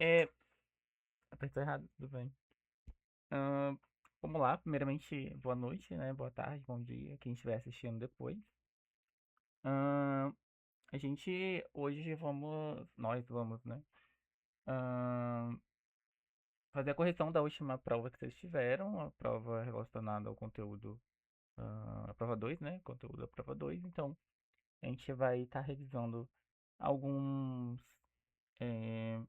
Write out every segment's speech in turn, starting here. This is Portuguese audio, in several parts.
É. Apertou errado, tudo bem. Ahn, Vamos lá, primeiramente, boa noite, né? Boa tarde, bom dia, quem estiver assistindo depois. Ahn, a gente hoje nós vamos, né? ahn, Fazer a correção da última prova que vocês tiveram, a prova relacionada ao conteúdo, a prova 2, né? Conteúdo da prova 2. Então, a gente vai estar revisando alguns, eh,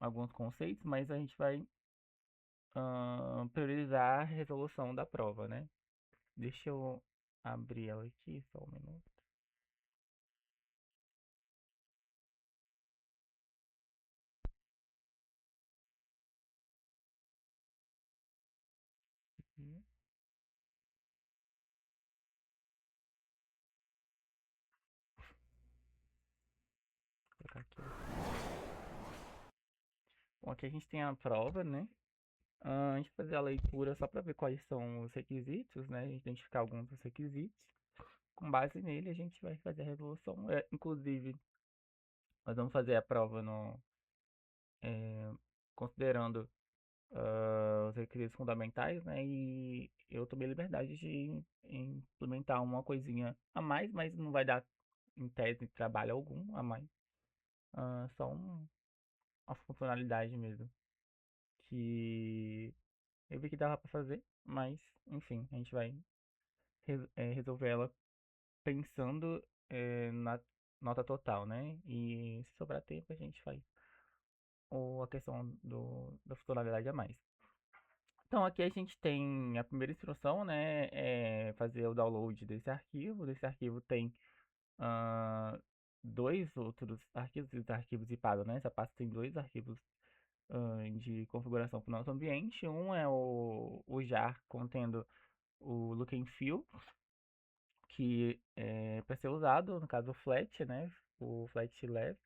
alguns conceitos, mas a gente vai priorizar a resolução da prova, né? Deixa eu abrir ela aqui, só um minuto. Vou colocar aqui. Bom, aqui a gente tem a prova, né? A gente vai fazer a leitura só para ver quais são os requisitos, né? Identificar alguns dos requisitos. Com base nele, a gente vai fazer a resolução. Inclusive, nós vamos fazer a prova considerando os requisitos fundamentais, né? E eu tomei a liberdade de implementar uma coisinha a mais, mas não vai dar, em tese, trabalho algum a mais. Só uma funcionalidade mesmo. Que eu vi que dava pra fazer, mas enfim, a gente vai resolver ela pensando na nota total, né? E se sobrar tempo, a gente faz a questão da funcionalidade a mais. Então aqui a gente tem a primeira instrução, né? É fazer o download desse arquivo. Desse arquivo tem ah, dois outros arquivos, os arquivos zipados, né? Essa pasta tem dois arquivos de configuração para o nosso ambiente. Um é o jar contendo o look and feel, que é para ser usado, no caso o flat, né? O flat left.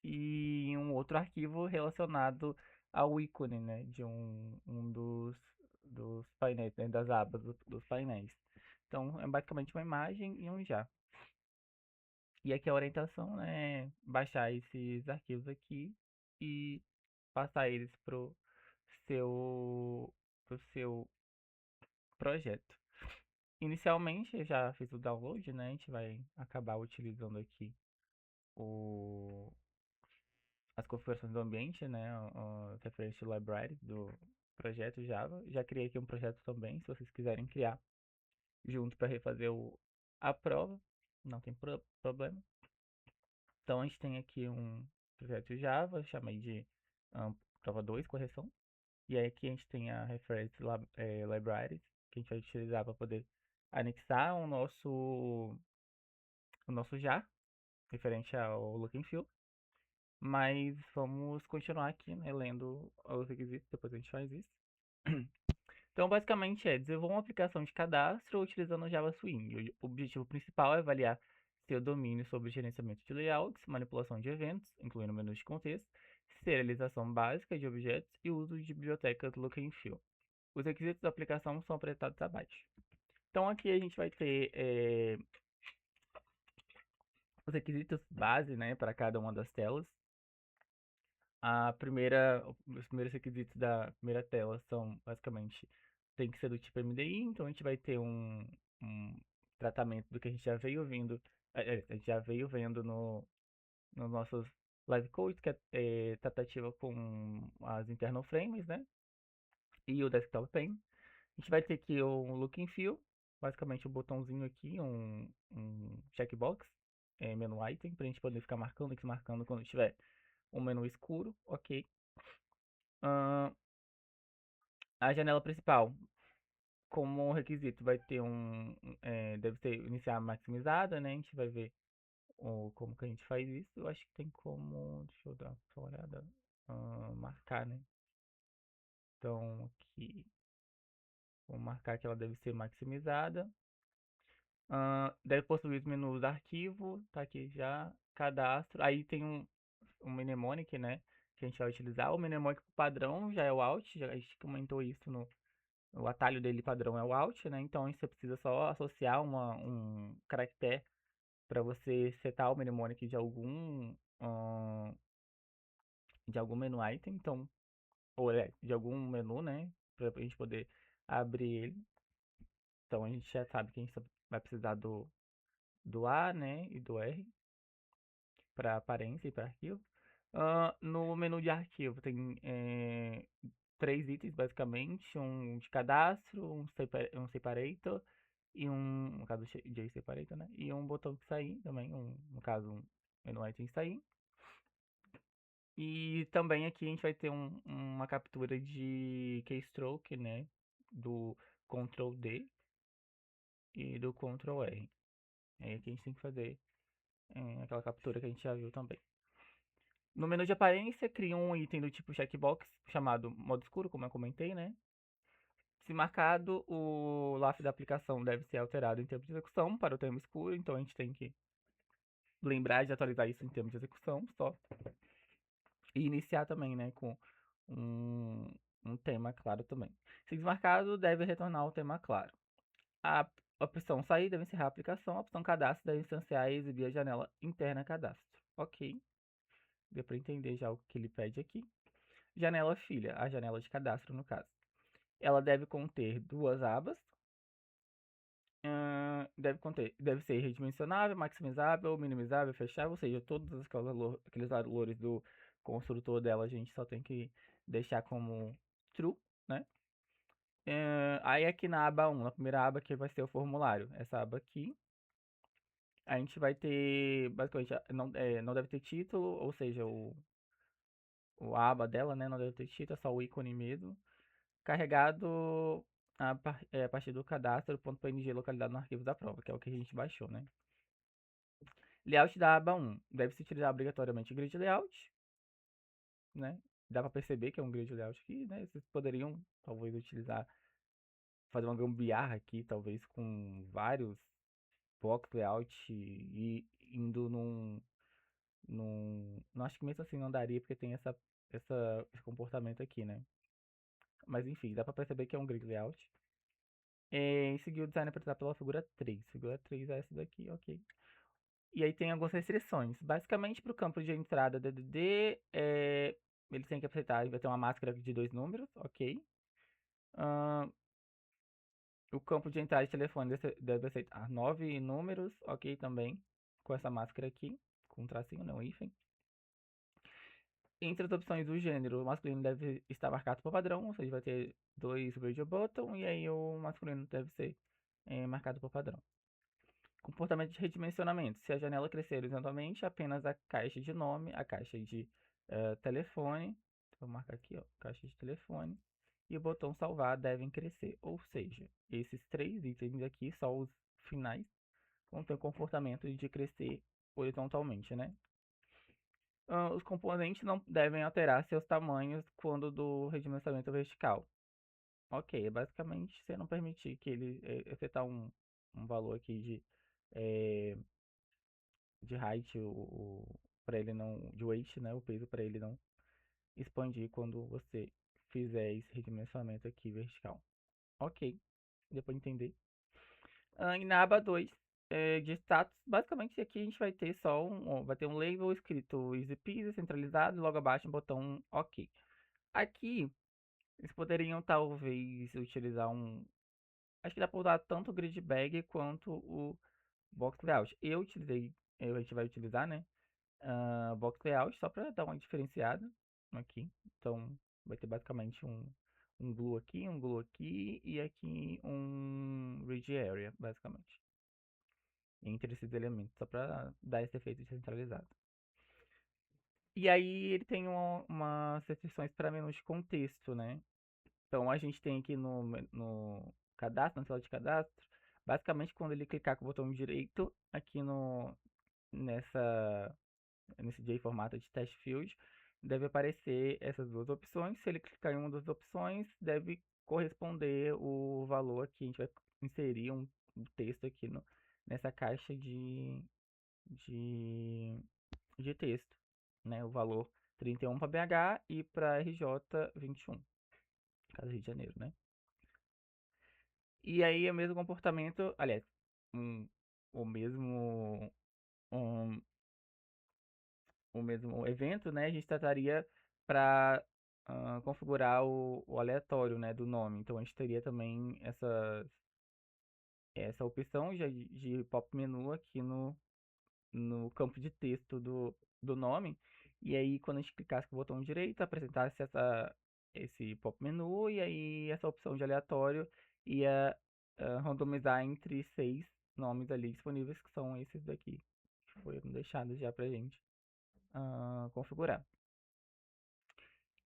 E um outro arquivo relacionado ao ícone, né? De um dos painéis, né? Das abas dos painéis. Então é basicamente uma imagem e um jar. E aqui a orientação é baixar esses arquivos aqui e passar eles seu, pro seu projeto. Inicialmente eu já fiz o download, né? A gente vai acabar utilizando aqui o, as configurações do ambiente, né? As referências libraries do projeto Java. Já criei aqui um projeto também, se vocês quiserem criar junto para refazer a prova, não tem problema. Então a gente tem aqui um projeto Java, chamei de prova 2 correção. E aí aqui a gente tem a reference libraries, que a gente vai utilizar para poder anexar o nosso jar, referente ao look and feel. Mas vamos continuar aqui, né, lendo os requisitos, depois a gente faz isso. Então, basicamente desenvolver uma aplicação de cadastro utilizando o Java Swing. O objetivo principal é avaliar seu domínio sobre gerenciamento de layouts, manipulação de eventos, incluindo menus de contexto, serialização básica de objetos e uso de bibliotecas look and feel. Os requisitos da aplicação são apresentados abaixo. Então, aqui a gente vai ter os requisitos base, né, para cada uma das telas. Os primeiros requisitos da primeira tela são basicamente tem que ser do tipo MDI, então a gente vai ter um tratamento do que a gente já veio vindo, a gente já veio vendo nos nossos live codes, que é tratativa com as internal frames, né? E o desktop pane. A gente vai ter aqui um look and feel, basicamente um botãozinho aqui, um checkbox, menu item, para a gente poder ficar marcando e desmarcando quando tiver um menu escuro, ok. Ahn, a janela principal, como requisito, vai ter deve ser iniciar maximizada, né? A gente vai ver como que a gente faz isso. Eu acho que tem como, deixa eu dar uma olhada, marcar, né? Então, aqui, vou marcar que ela deve ser maximizada. Deve possuir os menus arquivo, tá aqui já, cadastro. Aí tem um mnemonic, né? Que a gente vai utilizar. O mnemonic padrão já é o Alt, a gente comentou isso o atalho dele padrão é o Alt, né? Então você precisa só associar um caractere para você setar o mnemonic de de algum menu item, então, ou de algum menu, né, pra gente poder abrir ele. Então a gente já sabe que a gente vai precisar do A, né, e do R para aparência e para arquivo. No menu de arquivo tem três itens basicamente, um de cadastro, um separator e no caso de separator, né? E um botão de sair também, no caso um menu item sair. E também aqui a gente vai ter uma captura de keystroke, né? Do Ctrl D e do Ctrl R. É aí que a gente tem que fazer aquela captura que a gente já viu também. No menu de aparência, cria um item do tipo checkbox, chamado modo escuro, como eu comentei, né? Se marcado, o laço da aplicação deve ser alterado em tempo de execução para o termo escuro, então a gente tem que lembrar de atualizar isso em termos de execução só. E iniciar também, né, com um, um tema claro também. Se desmarcado, deve retornar o tema claro. A opção sair deve encerrar a aplicação, a opção cadastro deve instanciar e exibir a janela interna cadastro. Ok, deu para entender já o que ele pede aqui. Janela filha, a janela de cadastro no caso. Ela deve conter duas abas. Deve ser redimensionável, maximizável, minimizável, fechável, ou seja, todos aqueles valores do construtor dela a gente só tem que deixar como true, né? Aí aqui na aba 1, na primeira aba que vai ser o formulário, essa aba aqui, a gente vai ter, basicamente, não deve ter título, ou seja, a aba dela, né, não deve ter título, é só o ícone mesmo. Carregado a partir do cadastro.png localizado no arquivo da prova, que é o que a gente baixou, né? Layout da aba 1. Deve-se utilizar obrigatoriamente grid layout, né? Dá para perceber que é um grid layout aqui, né? Vocês poderiam, talvez, utilizar, fazer uma gambiarra aqui, talvez, com vários box layout e indo não acho que mesmo assim não daria, porque tem esse comportamento aqui, né? Mas enfim, dá para perceber que é um grid layout. Em seguida, o design é apresentado pela figura 3. Figura 3 é essa daqui, ok. E aí tem algumas restrições. Basicamente, para o campo de entrada DDD, eles têm que apresentar, vai ter uma máscara de dois números, ok. O campo de entrada de telefone deve aceitar 9 números, ok também, com essa máscara aqui, com um tracinho, não, hífen. Entre as opções do gênero, o masculino deve estar marcado por padrão, ou seja, vai ter dois radio button, e aí o masculino deve ser marcado por padrão. Comportamento de redimensionamento. Se a janela crescer horizontalmente, apenas a caixa de nome, a caixa de telefone, vou marcar aqui, ó, caixa de telefone, e o botão salvar devem crescer. Ou seja, esses três itens aqui, só os finais, vão ter o comportamento de crescer horizontalmente, né? Os componentes não devem alterar seus tamanhos quando do redimensionamento vertical. Ok, basicamente você não permitir que ele afetar um valor aqui eh, de height, para ele não, de weight, né, o peso para ele não expandir quando você fizer esse redimensionamento aqui vertical. Ok, deu para entender. E na aba 2 de status, basicamente aqui a gente vai ter só vai ter um label escrito easy peasy, centralizado, logo abaixo um botão ok. Aqui, eles poderiam talvez utilizar acho que dá para usar tanto o grid bag quanto o box layout. A gente vai utilizar, né? Box layout só para dar uma diferenciada aqui. Então vai ter basicamente um glue aqui e aqui um ridge area, basicamente. Entre esses elementos, só para dar esse efeito descentralizado. E aí ele tem umas restrições para menus de contexto, né? Então a gente tem aqui no cadastro, na tela de cadastro, basicamente quando ele clicar com o botão direito aqui nessa nesse JFormata de test field, deve aparecer essas duas opções. Se ele clicar em uma das opções, deve corresponder o valor aqui. A gente vai inserir um texto aqui nessa caixa de, de texto, né? O valor 31 para BH e para RJ 21, caso Rio de Janeiro, né? E aí é o mesmo comportamento, aliás, o mesmo um, o mesmo evento, né? A gente trataria para configurar o aleatório, né, do nome. Então a gente teria também essa opção de pop menu aqui no campo de texto do nome. E aí, quando a gente clicasse com o botão direito, apresentasse esse pop menu, e aí essa opção de aleatório ia randomizar entre 6 nomes ali disponíveis, que são esses daqui, que foram deixados já pra gente configurar.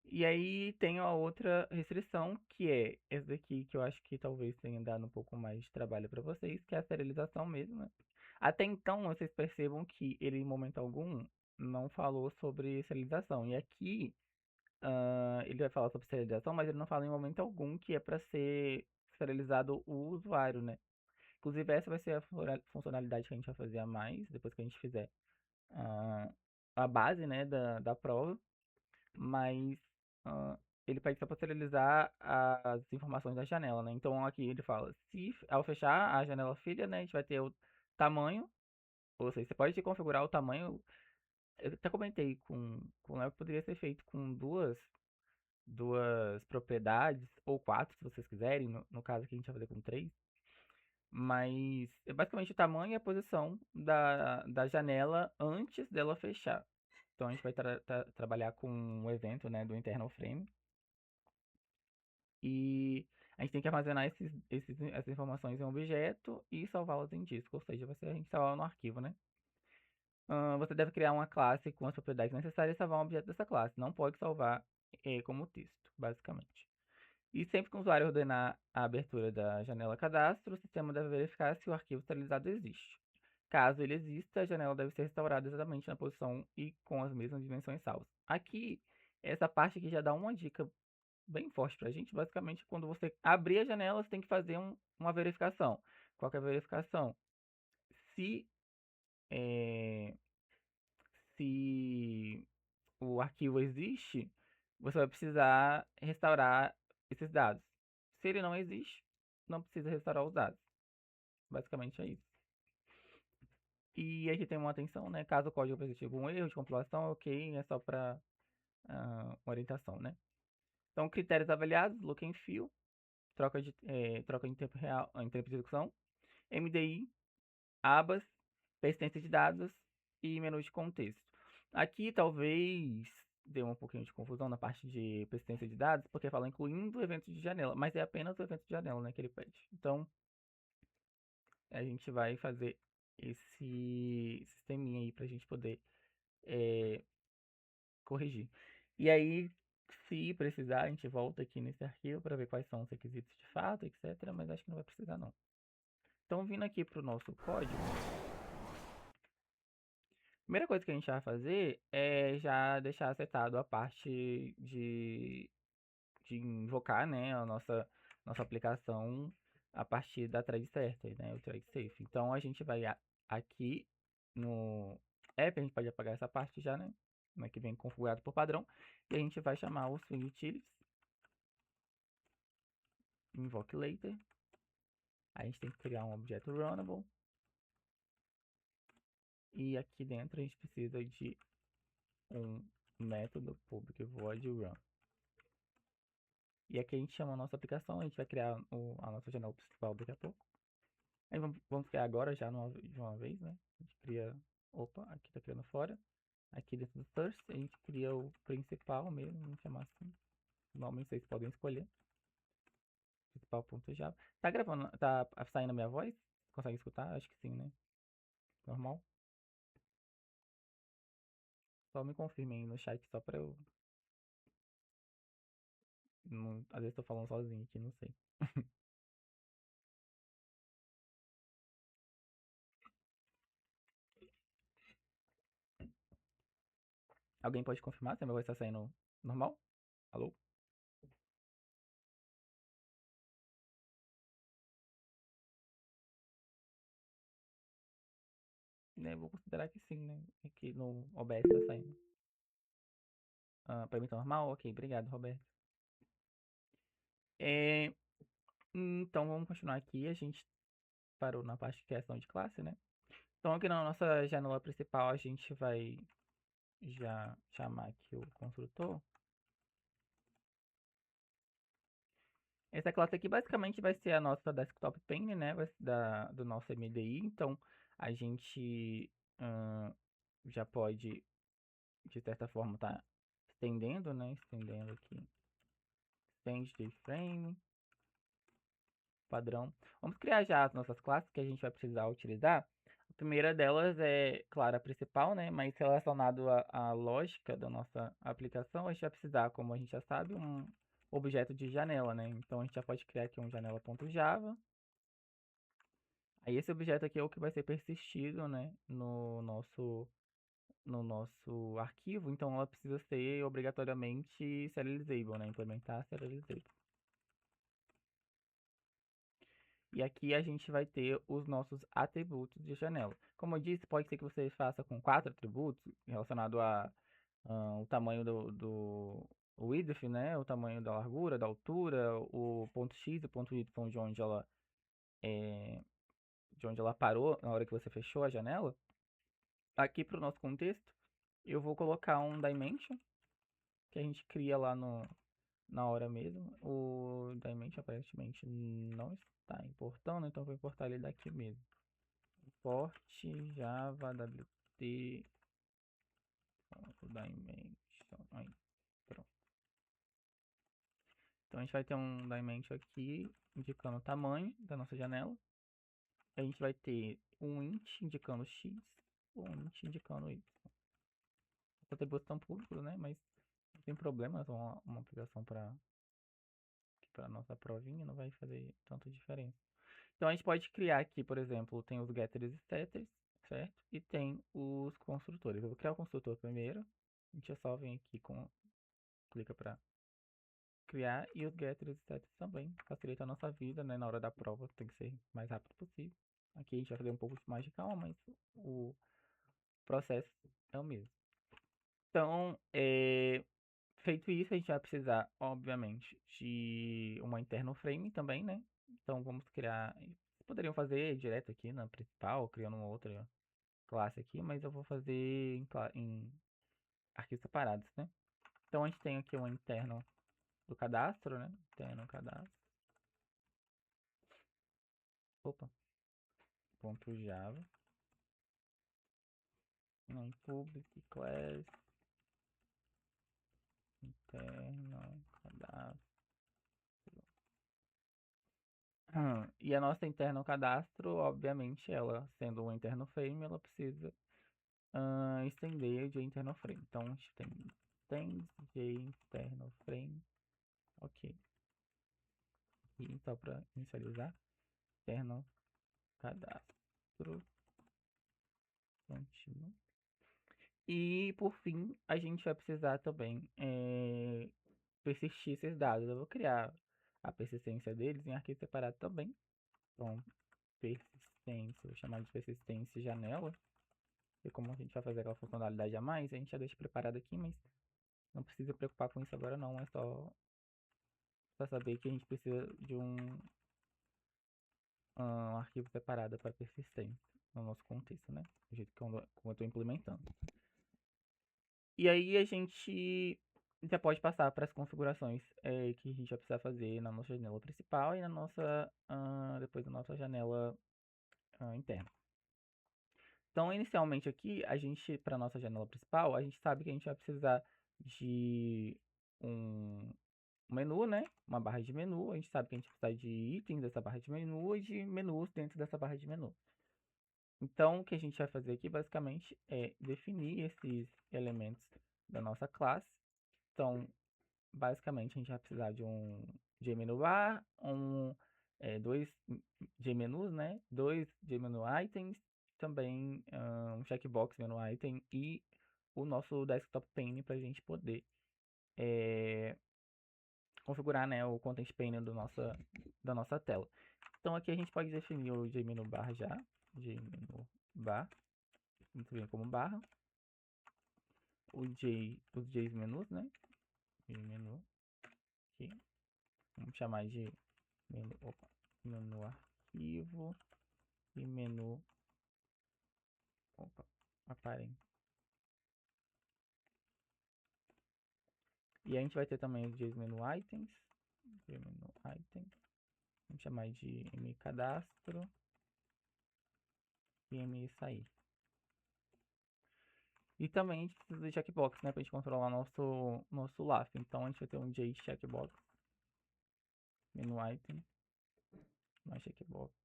E aí tem a outra restrição, que é essa daqui, que eu acho que talvez tenha dado um pouco mais de trabalho para vocês, que é a serialização mesmo, né? Até então, vocês percebam que ele, em momento algum, não falou sobre serialização. E aqui, ele vai falar sobre serialização, mas ele não fala em momento algum que é para ser serializado o usuário, né? Inclusive, essa vai ser a funcionalidade que a gente vai fazer a mais, depois que a gente fizer ah, a base, né, da prova. Mas ah, ele pede só para serializar as informações da janela, né? Então aqui ele fala, se ao fechar a janela filha, né, a gente vai ter o tamanho, ou seja, você pode configurar o tamanho. Eu até comentei com o Léo que poderia ser feito com duas propriedades, ou quatro, se vocês quiserem. No caso aqui a gente vai fazer com três. Mas é basicamente o tamanho e a posição da janela antes dela fechar. Então a gente vai trabalhar com um evento, né, do internal frame. E a gente tem que armazenar essas informações em um objeto e salvá-las em disco, ou seja, a gente salvar no arquivo, né? Você deve criar uma classe com as propriedades necessárias e salvar um objeto dessa classe. Não pode salvar como texto, basicamente. E sempre que o usuário ordenar a abertura da janela cadastro, o sistema deve verificar se o arquivo serializado existe. Caso ele exista, a janela deve ser restaurada exatamente na posição e com as mesmas dimensões salvas. Aqui, essa parte aqui já dá uma dica bem forte pra gente. Basicamente, quando você abrir a janela, você tem que fazer uma verificação. Qual que é a verificação? Se, é, se o arquivo existe, você vai precisar restaurar esses dados. Se ele não existe, não precisa restaurar os dados. Basicamente é isso. E aqui tem uma atenção, né? Caso o código apresente algum erro de compilação, ok, é só para uma orientação, né? Então, critérios avaliados, look and feel, troca em tempo real, em tempo de execução, MDI, abas, persistência de dados e menu de contexto. Aqui talvez dê um pouquinho de confusão na parte de persistência de dados, porque fala incluindo eventos de janela, mas é apenas o evento de janela, né, que ele pede. Então, a gente vai fazer esse sisteminha aí pra gente poder é, corrigir. E aí, se precisar, a gente volta aqui nesse arquivo para ver quais são os requisitos de fato, etc. Mas acho que não vai precisar não. Então, vindo aqui para o nosso código, a primeira coisa que a gente vai fazer é já deixar setado a parte de invocar, né, a nossa aplicação a partir da thread certa, né, o thread safe. Então, a gente vai aqui no app, a gente pode apagar essa parte já, né, que vem configurado por padrão, e a gente vai chamar o swing utilities, invoke later. A gente tem que criar um objeto runnable. E aqui dentro a gente precisa de um método public void run. E aqui a gente chama a nossa aplicação, a gente vai criar a nossa janela principal daqui a pouco. Aí vamos criar agora já de uma vez, né? A gente cria, opa, aqui tá criando fora. Aqui dentro do source a gente cria o principal mesmo, vamos chamar assim. O nome vocês podem escolher. Principal.java. Tá gravando, tá saindo a minha voz? Consegue escutar? Acho que sim, né? Normal. Só me confirmem aí no chat só pra eu. Não, às vezes tô falando sozinho aqui, não sei. Alguém pode confirmar se a minha voz tá saindo normal? Alô? Né, vou considerar que sim, né? Aqui no OBS tá saindo. Pra mim tá normal? Ok, obrigado, Roberto. É, então vamos continuar aqui. A gente parou na parte de criação de classe, né? Então aqui na nossa janela principal a gente vai já chamar aqui o construtor. Essa classe aqui basicamente vai ser a nossa desktop pane, né? Do nosso MDI. Então a gente já pode, de certa forma, tá estendendo, né? Estendendo aqui. Extend the frame. Padrão. Vamos criar já as nossas classes que a gente vai precisar utilizar. A primeira delas é, claro, a principal, né? Mas relacionado à lógica da nossa aplicação, a gente vai precisar, como a gente já sabe, um objeto de janela, né? Então a gente já pode criar aqui um janela.java. Aí esse objeto aqui é o que vai ser persistido, né? No nosso arquivo. Então ela precisa ser obrigatoriamente serializable, né? Implementar serializable. E aqui a gente vai ter os nossos atributos de janela. Como eu disse, pode ser que você faça com 4 atributos relacionado a o tamanho do width, né? O tamanho da largura, da altura, o ponto X e o ponto Y é, de onde ela parou na hora que você fechou a janela. Aqui para o nosso contexto, eu vou colocar um dimension que a gente cria lá na hora mesmo. O dimension aparentemente não está importando, então eu vou importar ele daqui mesmo. Import java wt dimension. Aí, pronto. Então a gente vai ter um dimension aqui indicando o tamanho da nossa janela. A gente vai ter um int indicando x, um int indicando y. Essa atributos estão públicos, né? Mas não tem problema, é uma aplicação para nossa provinha, não vai fazer tanta diferença. Então a gente pode criar aqui, por exemplo, tem os getters e setters, certo? E tem os construtores. Eu vou criar o construtor primeiro. A gente só vem aqui clica para criar e os getters e setters também. Facilita a nossa vida, né? Na hora da prova tem que ser o mais rápido possível. Aqui a gente vai fazer um pouco mais de calma, mas o processo é o mesmo. Então, feito isso, a gente vai precisar, obviamente, de uma internal frame também, né? Então vamos criar. Poderiam fazer direto aqui na principal, criando uma outra classe aqui, mas eu vou fazer em arquivos separados, né? Então a gente tem aqui um interno do cadastro, né? Interno cadastro. Opa. Ponto Java. Não, public class. Interno cadastro. E a nossa interno cadastro, obviamente, ela sendo um interno frame, ela precisa estender de internal frame. Então a gente tem de internal frame, ok. E então para inicializar, internal cadastro contínuo. E por fim, a gente vai precisar também persistir esses dados. Eu vou criar a persistência deles em arquivo separado também. Então, persistência, vou chamar de persistência janela. E como a gente vai fazer aquela funcionalidade a mais, a gente já deixa preparado aqui, mas não precisa preocupar com isso agora não. É só para saber que a gente precisa de um arquivo separado para persistência no nosso contexto, né? Do jeito que como eu estou implementando. E aí a gente já pode passar para as configurações que a gente vai precisar fazer na nossa janela principal e na nossa depois da nossa janela interna. Então, inicialmente aqui, a gente, para nossa janela principal, a gente sabe que a gente vai precisar de um menu, né? Uma barra de menu. A gente sabe que a gente precisa de itens dessa barra de menu e de menus dentro dessa barra de menu. Então, o que a gente vai fazer aqui, basicamente, é definir esses elementos da nossa classe. Então, basicamente, a gente vai precisar de um JMenuBar, dois JMenus, né? Dois JMenuItems, também um checkbox menu item e o nosso desktop pane para a gente poder configurar, né, o content pane da nossa tela. Então aqui a gente pode definir o JMenuBar já, JMenuBar, muito bem como barra, os JMenus, né? JMenu aqui. Vamos chamar de menu arquivo e menu aparente. E a gente vai ter também os menu items. menu item. Vamos chamar de m cadastro e m sair. E também a gente precisa de checkbox, né, pra gente controlar nosso LAF. Então a gente vai ter um J checkbox, menu item, mais checkbox,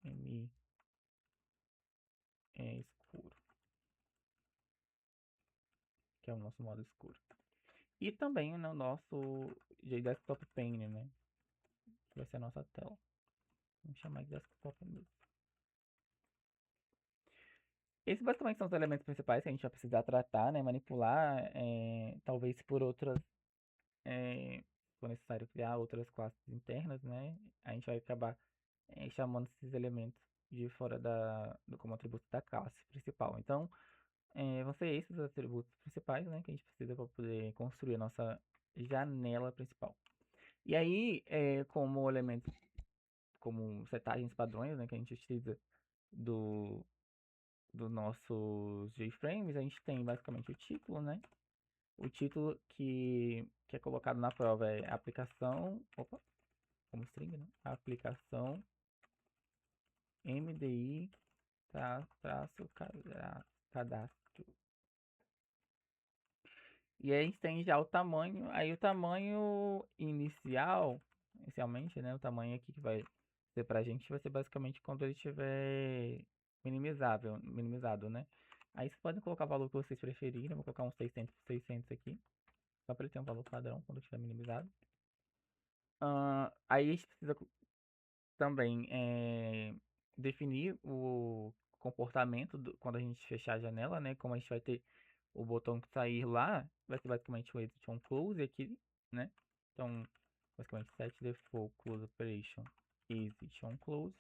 m escuro, que é o nosso modo escuro. E também no nosso Desktop Pane, né? Que vai ser a nossa tela. Vamos chamar de Desktop mesmo. Esses basicamente são os elementos principais que a gente vai precisar tratar, né? Manipular, talvez por outras, se for necessário criar outras classes internas, né? A gente vai acabar chamando esses elementos de fora como atributo da classe principal. Então, vão ser esses os atributos principais, né? Que a gente precisa para poder construir a nossa janela principal. E aí, como elementos, como setagens padrões, né, que a gente utiliza do nossos JFrames, a gente tem basicamente o título, né? O título que é colocado na prova é aplicação, opa, como string, né? Aplicação MDI traço cadastro. E aí a gente tem já o tamanho, aí o tamanho inicialmente, né, o tamanho aqui que vai ser pra gente vai ser basicamente quando ele estiver minimizado, né. Aí vocês podem colocar o valor que vocês preferirem, eu vou colocar uns 600 por 600 aqui, só para ele ter um valor padrão quando estiver minimizado. Aí a gente precisa também definir o comportamento quando a gente fechar a janela, né, como a gente vai ter o botão que sair lá, vai ser basicamente o exit on close aqui, né? Então, basicamente set default close operation exit on close.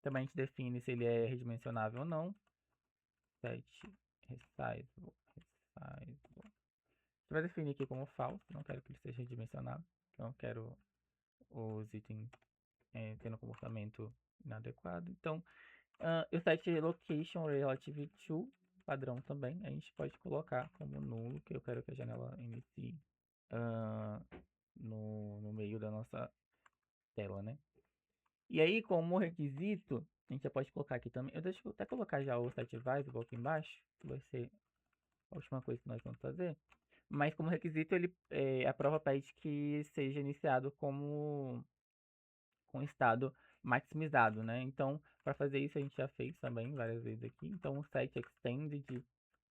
Também a gente define se ele é redimensionável ou não. Set resizable. Você vai definir aqui como false, não quero que ele seja redimensionável. Não quero os itens tendo comportamento inadequado. Então, o set location relative to padrão também, a gente pode colocar como nulo, que eu quero que a janela inicie no meio da nossa tela, né? E aí, como requisito, a gente já pode colocar aqui também. Deixa eu até colocar já o set visible aqui embaixo, que vai ser a última coisa que nós vamos fazer. Mas como requisito, a prova pede que seja iniciado com estado maximizado, né? Então, para fazer isso, a gente já fez também várias vezes aqui. Então, o set extended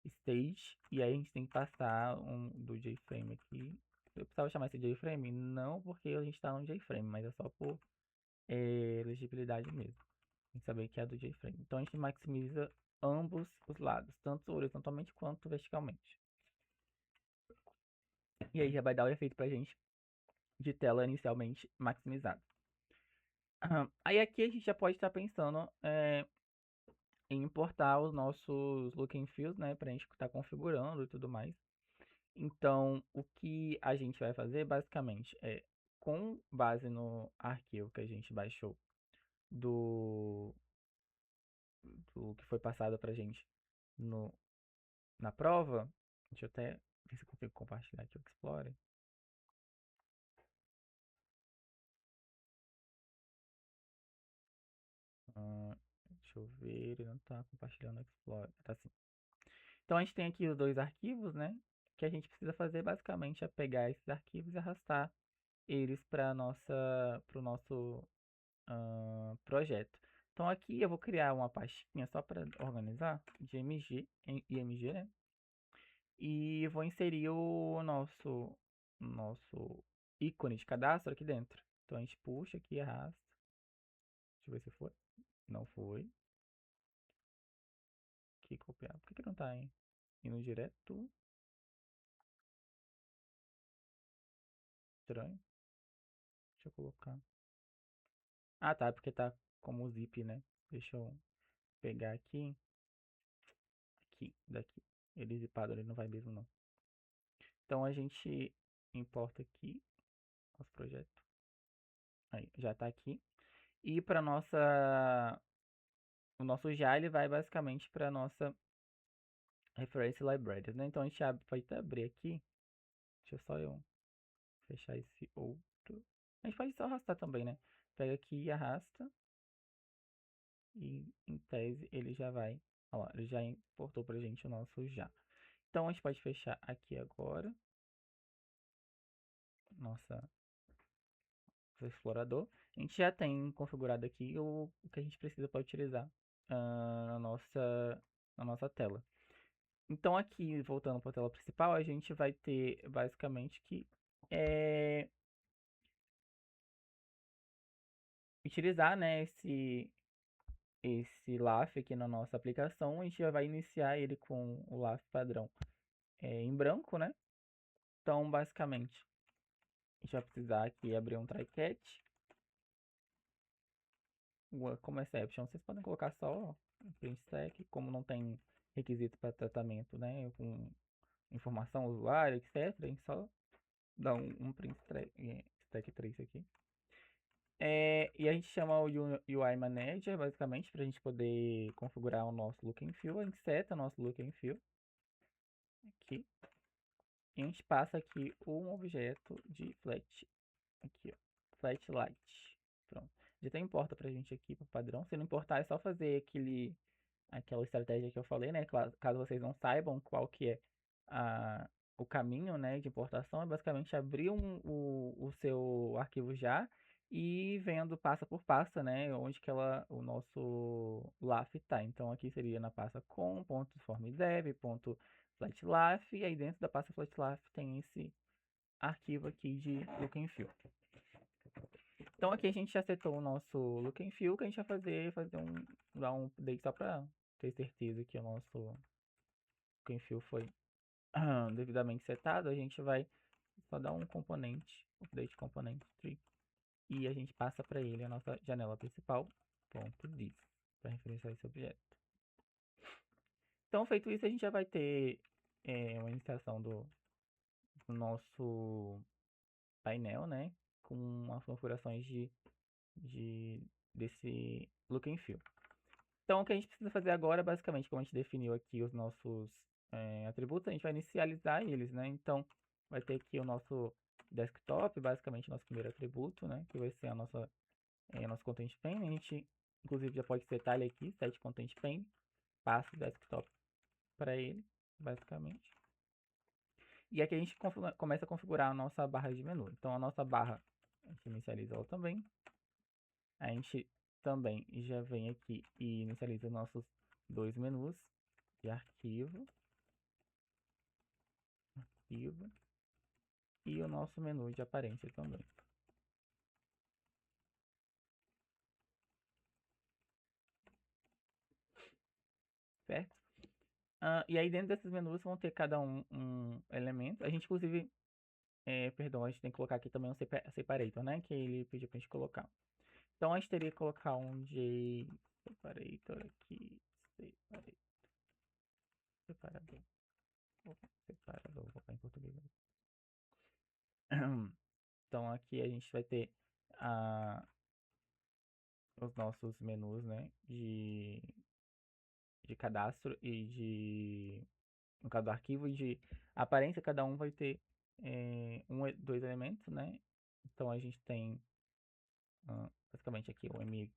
stage, e aí a gente tem que passar do JFrame aqui. Eu precisava chamar esse JFrame? Não, porque a gente está no JFrame, mas é só por legibilidade mesmo. Tem que saber que é do JFrame. Então, a gente maximiza ambos os lados, tanto horizontalmente quanto verticalmente. E aí já vai dar o efeito pra gente de tela inicialmente maximizada. Aí aqui a gente já pode estar pensando em importar os nossos look and feels, né, pra gente estar configurando e tudo mais. Então, o que a gente vai fazer basicamente é, com base no arquivo que a gente baixou do, do que foi passado pra gente no, na prova, deixa eu até ver se eu consigo compartilhar aqui o Explorer. Deixa eu ver, ele não está compartilhando o Explorer. Tá sim. Então a gente tem aqui os dois arquivos, né? Que a gente precisa fazer basicamente é pegar esses arquivos e arrastar eles para o nosso projeto. Então aqui eu vou criar uma pastinha só para organizar de IMG, né? E vou inserir o nosso ícone de cadastro aqui dentro. Então a gente puxa aqui e arrasta. Deixa eu ver se foi. Não foi. Aqui copiar. Por que não tá indo direto? Estranho. Deixa eu colocar. Ah, tá. Porque tá como zip, né? Deixa eu pegar aqui. Aqui, daqui. Ele zipado, ele não vai mesmo, não. Então a gente importa aqui nosso projeto. Aí, já tá aqui. E para nossa o nosso já ele vai basicamente para nossa reference libraries, né? Então a gente pode até abrir aqui. Deixa eu só eu fechar esse outro. A gente pode só arrastar também, né? Pega aqui e arrasta. E em tese ele já vai. Ó, ele já importou pra gente o nosso já. Então a gente pode fechar aqui agora. Nosso explorador. A gente já tem configurado aqui o que a gente precisa para utilizar na nossa tela. Então aqui, voltando para a tela principal, a gente vai ter basicamente que utilizar, né, esse LAF aqui na nossa aplicação. A gente já vai iniciar ele com o LAF padrão em branco, né? Então, basicamente, a gente vai precisar aqui abrir um try-catch. Como exception, vocês podem colocar só print stack, como não tem requisito para tratamento, né? Com informação usuário, etc. A gente só dá um print stack trace aqui. E a gente chama o UI Manager, basicamente, para a gente poder configurar o nosso look and feel. A gente seta o nosso look and feel aqui. E a gente passa aqui um objeto de flat, aqui, ó, flat light. Pronto. Já até importa pra gente aqui pro padrão. Se não importar, é só fazer aquela estratégia que eu falei, né? Caso vocês não saibam qual que é o caminho, né, de importação, é basicamente abrir o seu arquivo já e vendo pasta por pasta, né, onde que o nosso LAF está. Então aqui seria na pasta com.formdev.flatlaf e aí dentro da pasta flatlaf tem esse arquivo aqui de look and feel. Então aqui a gente já setou o nosso look and feel, que a gente vai dar um update só para ter certeza que o nosso look and feel foi devidamente setado. A gente vai só dar um componente, update component tree, e a gente passa para ele a nossa janela principal, .div, para referenciar esse objeto. Então feito isso, a gente já vai ter uma iniciação do nosso painel, né, com as configurações desse look and feel. Então, o que a gente precisa fazer agora, basicamente, como a gente definiu aqui os nossos atributos, a gente vai inicializar eles, né? Então, vai ter aqui o nosso desktop, basicamente, nosso primeiro atributo, né? Que vai ser a nosso content pane. A gente, inclusive, já pode setar ele aqui, set content pane, passa o desktop para ele, basicamente. E aqui a gente começa a configurar a nossa barra de menu. Então, a nossa barra, a gente inicializa ela também. A gente também já vem aqui e inicializa nossos dois menus de arquivo e o nosso menu de aparência também. Certo? E aí dentro desses menus vão ter cada um elemento. A gente inclusive, perdão, a gente tem que colocar aqui também um separator, né? Que ele pediu pra gente colocar. Então a gente teria que colocar um separator aqui, separador, vou colocar em português. Então aqui a gente vai ter os nossos menus, né, de cadastro e no caso do arquivo e de aparência, cada um vai ter dois elementos, né? Então a gente tem basicamente aqui o m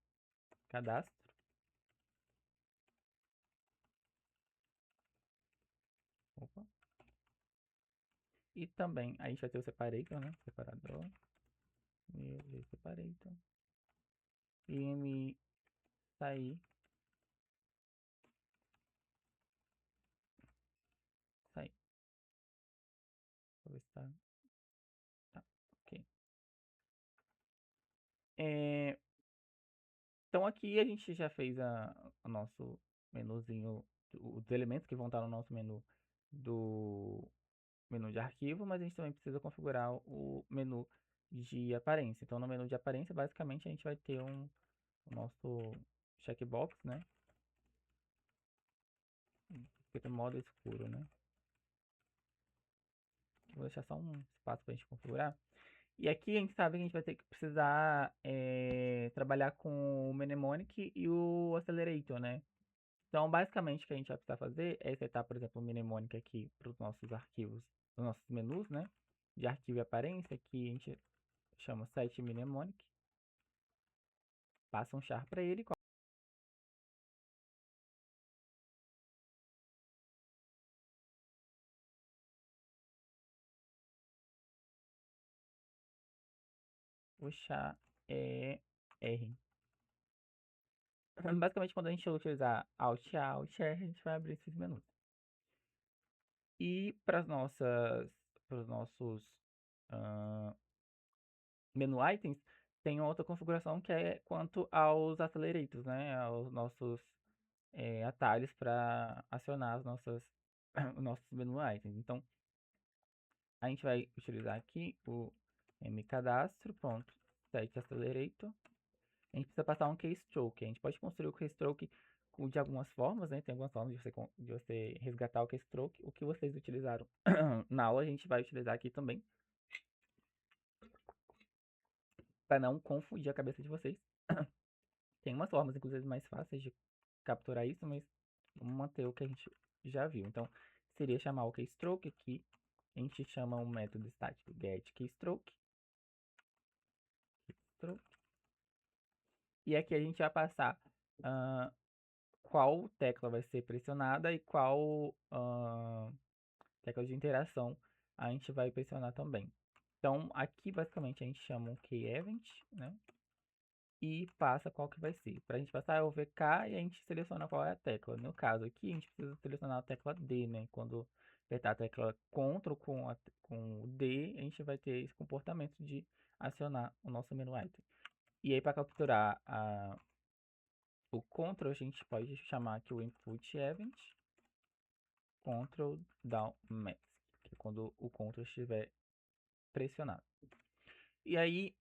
cadastro. Opa. E também a gente vai ter o separator, né? Separador. Separator. E m sair. Sair. Vou ver se tá. Tá, ok. Então aqui a gente já fez o nosso menuzinho, os elementos que vão estar no nosso menu do menu de arquivo, mas a gente também precisa configurar o menu de aparência. Então no menu de aparência, basicamente a gente vai ter o nosso checkbox, né? Escrito modo escuro, né? Vou deixar só um espaço para a gente configurar. E aqui a gente sabe que a gente vai ter que precisar trabalhar com o Mnemonic e o Accelerator, né? Então, basicamente, o que a gente vai precisar fazer é setar, por exemplo, o Mnemonic aqui para os nossos arquivos, os nossos menus, né? de arquivo e aparência, que a gente chama set mnemonic, passa um char para ele. O char é R. Basicamente, quando a gente utilizar Alt A, Alt R, a gente vai abrir esses menus. E para os nossos uh, menu items, tem outra configuração que é quanto aos accelerators, né? Aos nossos atalhos para acionar os nossos menu items. Então, a gente vai utilizar aqui o mcadastro, pronto, set accelerator. A gente precisa passar um keystroke. A gente pode construir o keystroke de algumas formas, né? Tem algumas formas de você resgatar o keystroke. O que vocês utilizaram na aula, a gente vai utilizar aqui também, para não confundir a cabeça de vocês. Tem umas formas, inclusive, mais fáceis de capturar isso, mas vamos manter o que a gente já viu. Então, seria chamar o keystroke aqui. A gente chama o método estático getKeystroke. E aqui a gente vai passar qual tecla vai ser pressionada e qual tecla de interação a gente vai pressionar também. Então, aqui basicamente a gente chama um keyEvent, né? E passa qual que vai ser. Para a gente passar é o VK e a gente seleciona qual é a tecla. No caso aqui, a gente precisa selecionar a tecla D, né? Quando apertar a tecla CTRL com o D, a gente vai ter esse comportamento de acionar o nosso menu item. E aí, para capturar o CTRL, a gente pode chamar aqui o input event CTRL down max, que é quando o CTRL estiver pressionado. E aí,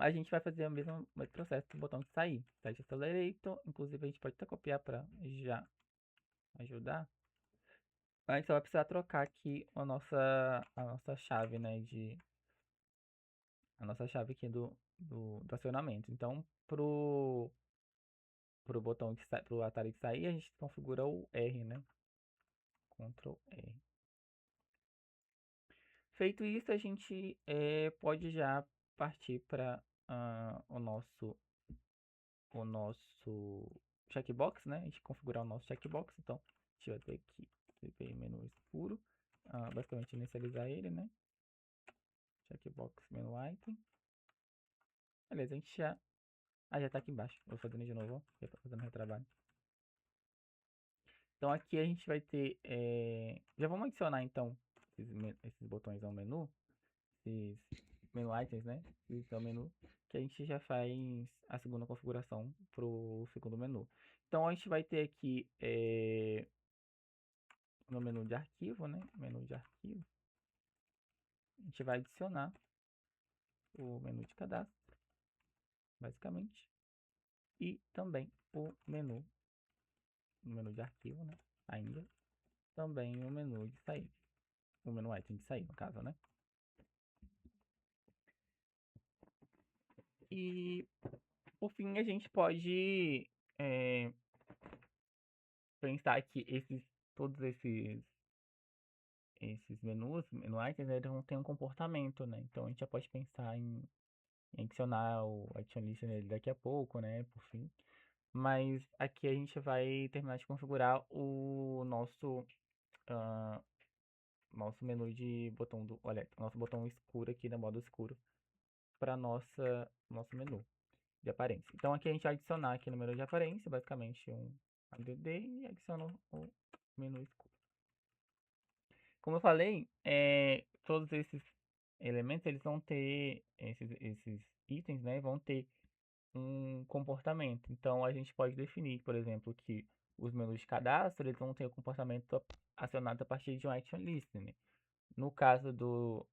a gente vai fazer o mesmo processo do botão de sair. Set accelerator, inclusive a gente pode até copiar para já ajudar. A gente só vai precisar trocar aqui a nossa chave, né, a nossa chave aqui do acionamento. Então, pro botão pro atalho de sair, a gente configura o R, né? Ctrl R. Feito isso, a gente pode já partir para o nosso checkbox, né? A gente configurar o nosso checkbox. Então, a gente vai ter aqui CPI menu escuro, basicamente inicializar ele, né? Checkbox menu item. Beleza, a gente já tá aqui embaixo. Vou fazendo de novo, ó, fazendo retrabalho. Então aqui a gente vai ter, já vamos adicionar então esses botões ao menu, esses menu items, né? Esse é o menu que a gente já faz a segunda configuração para o segundo menu. Então a gente vai ter aqui no menu de arquivo, né? Menu de arquivo, a gente vai adicionar o menu de cadastro, basicamente, e também o menu, de arquivo, né? Ainda também o menu de saída, o menu item de saída, no caso, né? E por fim a gente pode pensar que todos esses menu items, eles vão ter um comportamento, né? Então a gente já pode pensar em adicionar o Action Listener daqui a pouco, né? Por fim. Mas aqui a gente vai terminar de configurar o nosso menu de botão olha, nosso botão escuro aqui na modo escuro para nosso menu de aparência. Então aqui a gente vai adicionar aqui no menu de aparência, basicamente um add e adiciona o menu escuro. Como eu falei, todos esses elementos, eles vão ter, esses itens, né, vão ter um comportamento. Então, a gente pode definir, por exemplo, que os menus de cadastro, eles vão ter o comportamento acionado a partir de um action listener. No caso do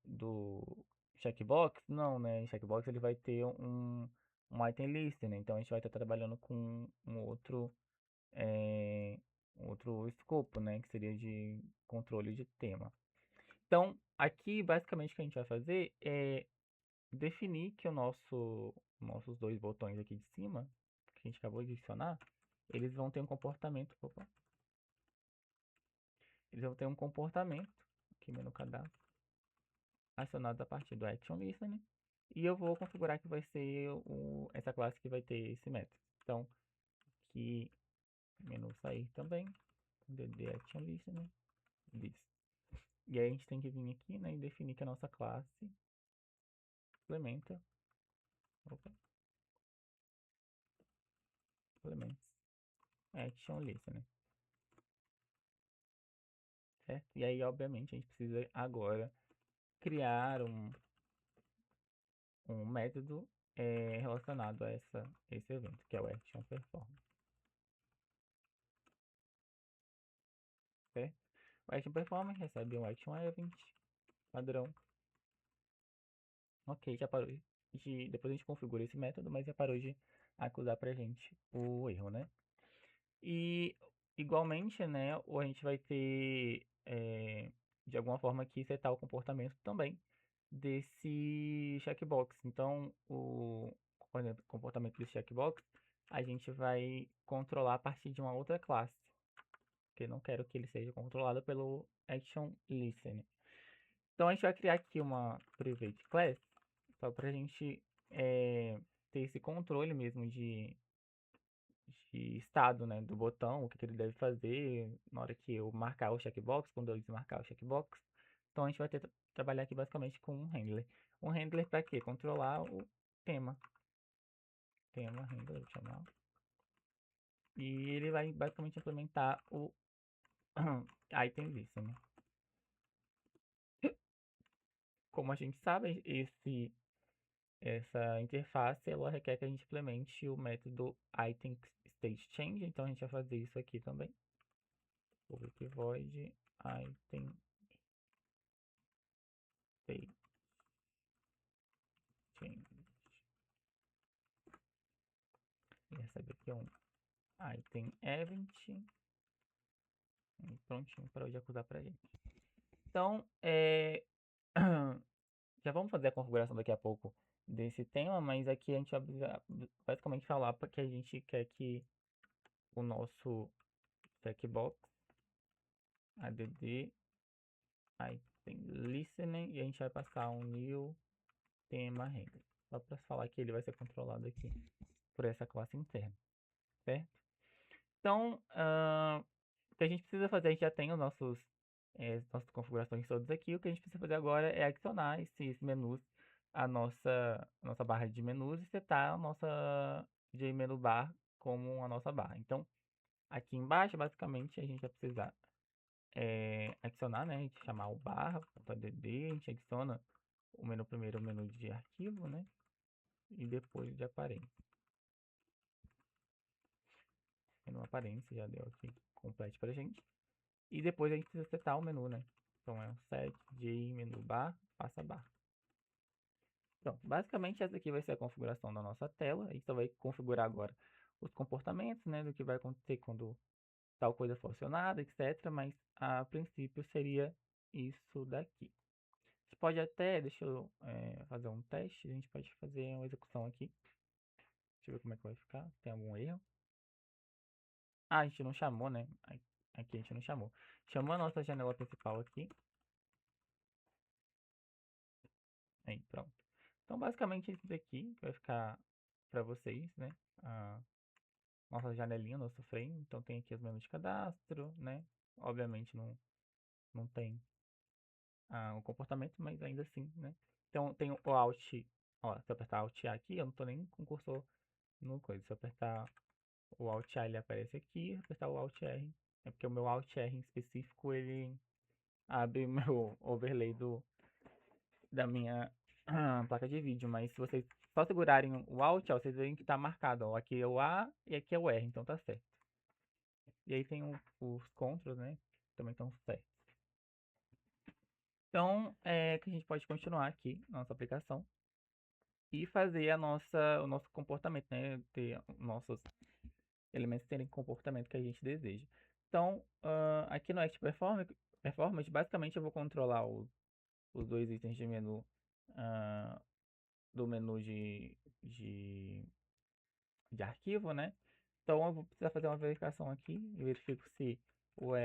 checkbox, não, né? Checkbox ele vai ter um item listener. Então, a gente vai estar trabalhando com um outro escopo, né? Que seria de controle de tema. Então, aqui basicamente o que a gente vai fazer é definir que nossos dois botões aqui de cima, que a gente acabou de adicionar, eles vão ter um comportamento, eles vão ter um comportamento, aqui menu cadastro, acionados a partir do Action Listener. E eu vou configurar que vai ser essa classe que vai ter esse método. Então, aqui, menu sair também, dd Action Listener, this. E aí a gente tem que vir aqui, né, e definir que a nossa classe implementa, implements Action Listener, certo? E aí, obviamente, a gente precisa agora criar um método relacionado a esse evento, que é o Action Perform, certo? O Action Perform recebe um Action Event padrão. Ok, já parou de... Depois a gente configura esse método, mas já parou de acusar pra gente o erro, né? E igualmente, né, ou a gente vai ter de alguma forma aqui setar o comportamento também desse checkbox. Então, o comportamento desse checkbox a gente vai controlar a partir de uma outra classe, porque eu não quero que ele seja controlado pelo action listen. Então a gente vai criar aqui uma private class só para a gente ter esse controle mesmo de estado, né, do botão, o que ele deve fazer na hora que eu marcar o checkbox, quando eu desmarcar o checkbox. Então a gente vai trabalhar aqui basicamente com um handler. Um handler para quê? Controlar o tema. Tema handler, vou chamar. E ele vai basicamente implementar o item listen. Como a gente sabe, essa interface ela requer que a gente implemente o método item state change, então a gente vai fazer isso aqui também. Public void item state change. E recebe aqui um item event. E prontinho para hoje acusar pra gente. Então, já vamos fazer a configuração daqui a pouco desse tema, mas aqui a gente vai basicamente falar para que a gente quer que o nosso checkbox add item listening e a gente vai passar um new tema render. Só para falar que ele vai ser controlado aqui por essa classe interna, certo? Então, o que a gente precisa fazer, a gente já tem os nossas configurações todas aqui. O que a gente precisa fazer agora é adicionar esses menus à nossa barra de menus e setar a nossa menu bar como a nossa barra. Então, aqui embaixo, basicamente, a gente vai precisar adicionar, né? A gente chamar o barra.add, a gente adiciona o menu primeiro, o menu de arquivo, né? E depois de aparência. Menu aparência já deu aqui completo pra gente. E depois a gente precisa setar o menu, né? Então é um set de menu bar, passa bar. Pronto, basicamente essa aqui vai ser a configuração da nossa tela. A gente só vai configurar agora os comportamentos, né? Do que vai acontecer quando tal coisa for acionada, etc. Mas a princípio seria isso daqui. A gente pode até, deixa eu fazer um teste, a gente pode fazer uma execução aqui. Deixa eu ver como é que vai ficar, se tem algum erro. Ah, a gente não chamou, né? Aqui a gente não chamou. Chamou a nossa janela principal aqui. Aí, pronto. Então, basicamente, isso daqui vai ficar para vocês, né? A nossa janelinha, nosso frame. Então, tem aqui os menus de cadastro, né? Obviamente, não tem o comportamento, mas ainda assim, né? Então, tem o Alt. Ó, se eu apertar Alt A aqui, eu não tô nem com o cursor no coisa. Se eu apertar o Alt A, ele aparece aqui. Se eu apertar o Alt R, é porque o meu Alt R em específico, ele abre o meu overlay da minha placa de vídeo, mas se vocês só segurarem o Alt, ó, vocês veem que tá marcado, ó, aqui é o A e aqui é o R, então tá certo. E aí tem os controls, né, também estão certos. Então, que a gente pode continuar aqui na nossa aplicação e fazer o nosso comportamento, né, ter nossos elementos terem comportamento que a gente deseja. Então, aqui no Act Performance, basicamente eu vou controlar os dois itens de menu do menu de arquivo, né? Então eu vou precisar fazer uma verificação aqui. Eu verifico se o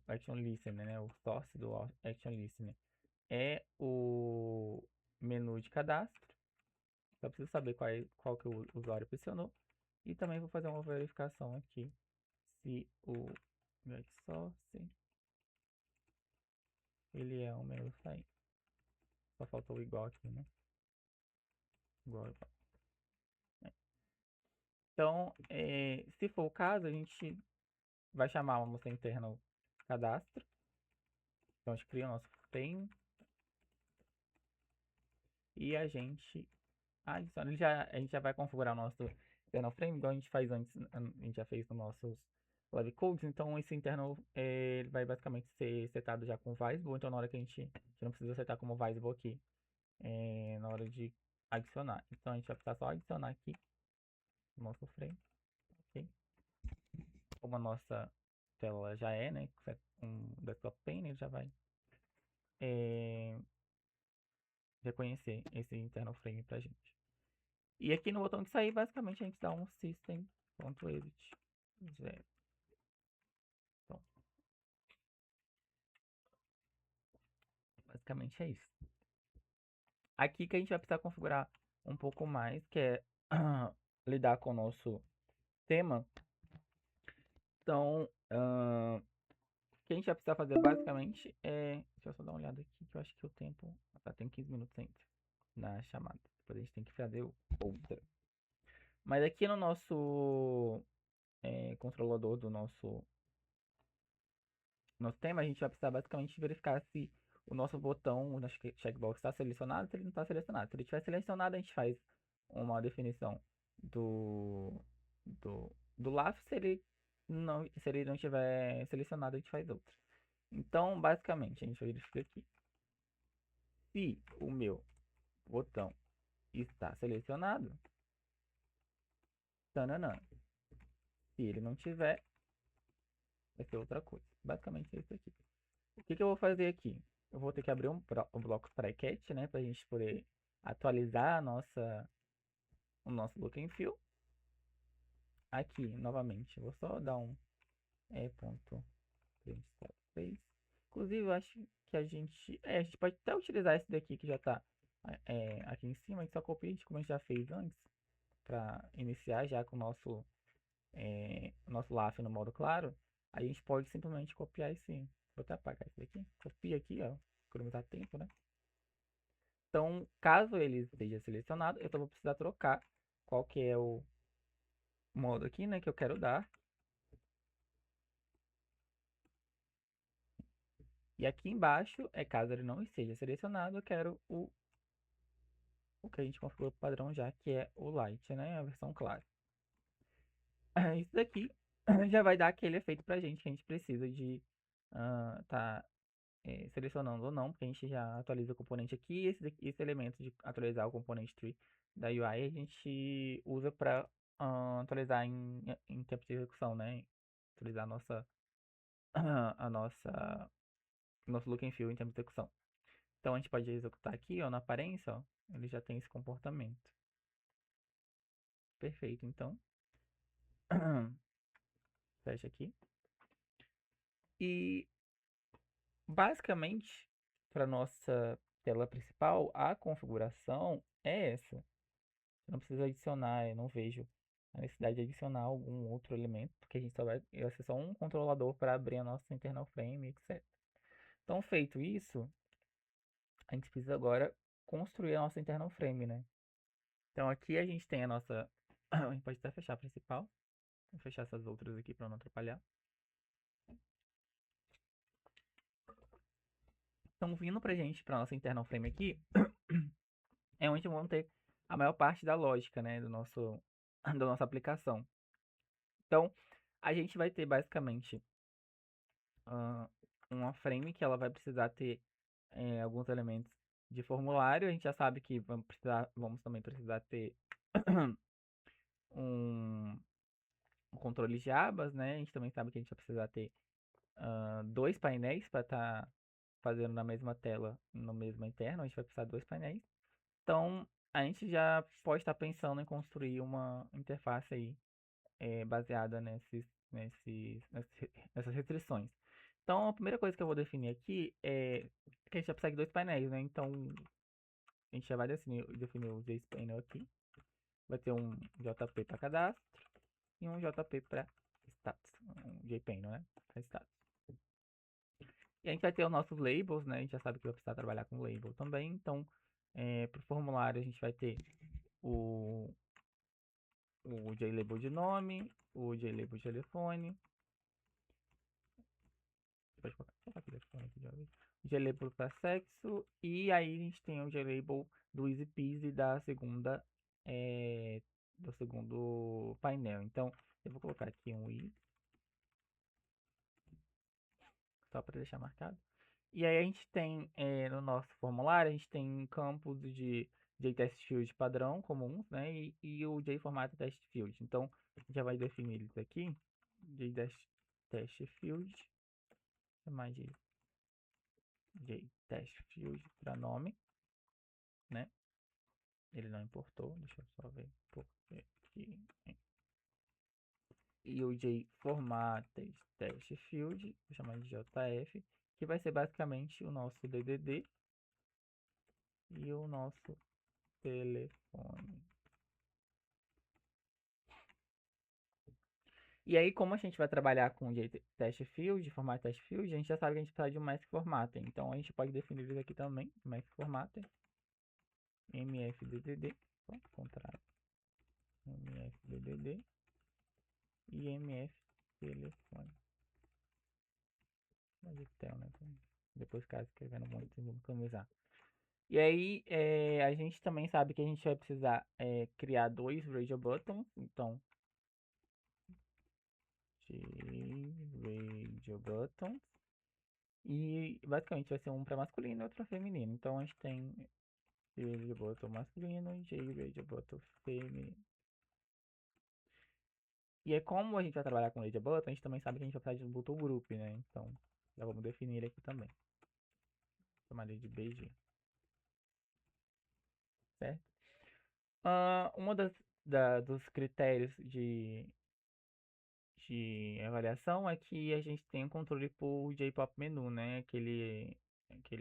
Action Listener, né? O source do Action Listener é o menu de cadastro. Só preciso saber qual que o usuário pressionou. E também vou fazer uma verificação aqui se o get source ele é um menu sair. Só faltou o igual aqui, né? Igual, igual. Então, se for o caso, a gente vai chamar uma moça interna cadastro. Então, a gente cria o nosso frame e a gente adiciona. A gente já vai configurar o nosso internal frame, igual a gente faz antes, a gente já fez nos nossos live codes. Então, esse internal ele vai basicamente ser setado já com visible. Então, na hora que a gente não precisa setar como visible aqui, na hora de adicionar. Então, a gente vai precisar só adicionar aqui o nosso frame. Ok? Como a nossa tela já né, um desktop pane, ele já vai reconhecer esse internal frame pra gente. E aqui no botão de sair, basicamente a gente dá um system.exit 0. Então, basicamente é isso. Aqui que a gente vai precisar configurar um pouco mais, que é lidar com o nosso tema. Então, o que a gente vai precisar fazer basicamente é... Deixa eu só dar uma olhada aqui, que eu acho que o tempo... tá, tem 15 minutos ainda na chamada. Depois a gente tem que fazer outra. Mas aqui no nosso controlador do nosso tema, a gente vai precisar basicamente verificar se o nosso botão, o nosso checkbox está selecionado, se ele não está selecionado. Se ele estiver selecionado, a gente faz uma definição do LAF. Se ele não estiver selecionado, a gente faz outra. Então, basicamente, a gente verifica aqui. Se o meu botão está selecionado, tananã. Se ele não tiver, vai ser outra coisa. Basicamente é isso aqui. O que eu vou fazer aqui? Eu vou ter que abrir um bloco try-catch, né? Pra gente poder atualizar o nosso look and feel. Aqui, novamente, vou só dar um ponto 3. Inclusive, eu acho que a gente pode até utilizar esse daqui que já tá aqui em cima. A gente só copia, como a gente já fez antes, para iniciar já com o nosso LAF no modo claro. A gente pode simplesmente copiar esse. Vou até apagar esse daqui. Copia aqui, ó. Economizar tempo, né? Então, caso ele esteja selecionado, eu vou precisar trocar qual que é o modo aqui, né, que eu quero dar. E aqui embaixo, caso ele não esteja selecionado, eu quero o que a gente configurou padrão já, que é o Light, né, a versão clara. Isso daqui já vai dar aquele efeito pra gente que a gente precisa de tá selecionando ou não, porque a gente já atualiza o componente aqui. E esse elemento de atualizar o componente tree da UI a gente usa para atualizar em tempo de execução, né? Atualizar nosso look and feel em tempo de execução. Então a gente pode executar aqui, ó, na aparência, ó, ele já tem esse comportamento. Perfeito, então. Fecha aqui. E basicamente, para nossa tela principal, a configuração é essa. Não precisa adicionar, eu não vejo a necessidade de adicionar algum outro elemento, porque a gente só vai ser só um controlador para abrir a nossa internal frame, etc. Então, feito isso, a gente precisa agora construir a nossa internal frame, né? Então, aqui a gente tem a nossa... A gente pode até fechar a principal. Vou fechar essas outras aqui para não atrapalhar. Então, vindo pra gente, para nossa internal frame aqui, é onde vamos ter a maior parte da lógica, né, da nossa aplicação. Então, a gente vai ter basicamente uma frame que ela vai precisar ter alguns elementos de formulário. A gente já sabe que vamos também precisar ter um controle de abas, né? A gente também sabe que a gente vai precisar ter 2 painéis para estar fazendo na mesma tela, no mesmo interno. A gente vai precisar de 2 painéis. Então, a gente já pode estar pensando em construir uma interface aí baseada nessas restrições. Então, a primeira coisa que eu vou definir aqui é que a gente vai precisar de dois painéis, né? Então, a gente já vai definir o JSPainel aqui. Vai ter um JP para cadastro e um JP para status. Um JPainel, né? Para status. E a gente vai ter os nossos labels, né? A gente já sabe que vai precisar trabalhar com label também. Então, para o formulário, a gente vai ter o, o JLabel de nome, o JLabel de telefone. Pode colocar aqui telefone aqui de uma vez. JLabel para sexo. E aí a gente tem o JLabel do Easy Peasy do segundo painel. Então, eu vou colocar aqui um I, só para deixar marcado. E aí a gente tem no nosso formulário, a gente tem campos de JTestField padrão comuns, né? E o JFormato test field. Então, a gente já vai definir eles aqui. JTestField, chamar de JTestField para nome, né? Ele não importou, deixa eu só ver porque aqui. E o JFormated test field, vou chamar de JF, que vai ser basicamente o nosso DDD e o nosso telefone. E aí, como a gente vai trabalhar com test field, formato test field, a gente já sabe que a gente precisa de um mask formatter. Então, a gente pode definir isso aqui também, mask formatter, mfddd, contrário, mfddd e mftelefone. Né? Depois, caso escrevendo muito, vamos customizar. E aí, a gente também sabe que a gente vai precisar criar dois radio buttons. Então, radio buttons. E basicamente vai ser um para masculino e outro para feminino. Então a gente tem radio button masculino e radio button feminino. E é como a gente vai trabalhar com radio button, a gente também sabe que a gente vai precisar de um botão group, né? Então já vamos definir aqui também. Chamar ele de BG. Certo? Uma dos critérios de avaliação é que a gente tem um controle por JPop menu, né? Aquele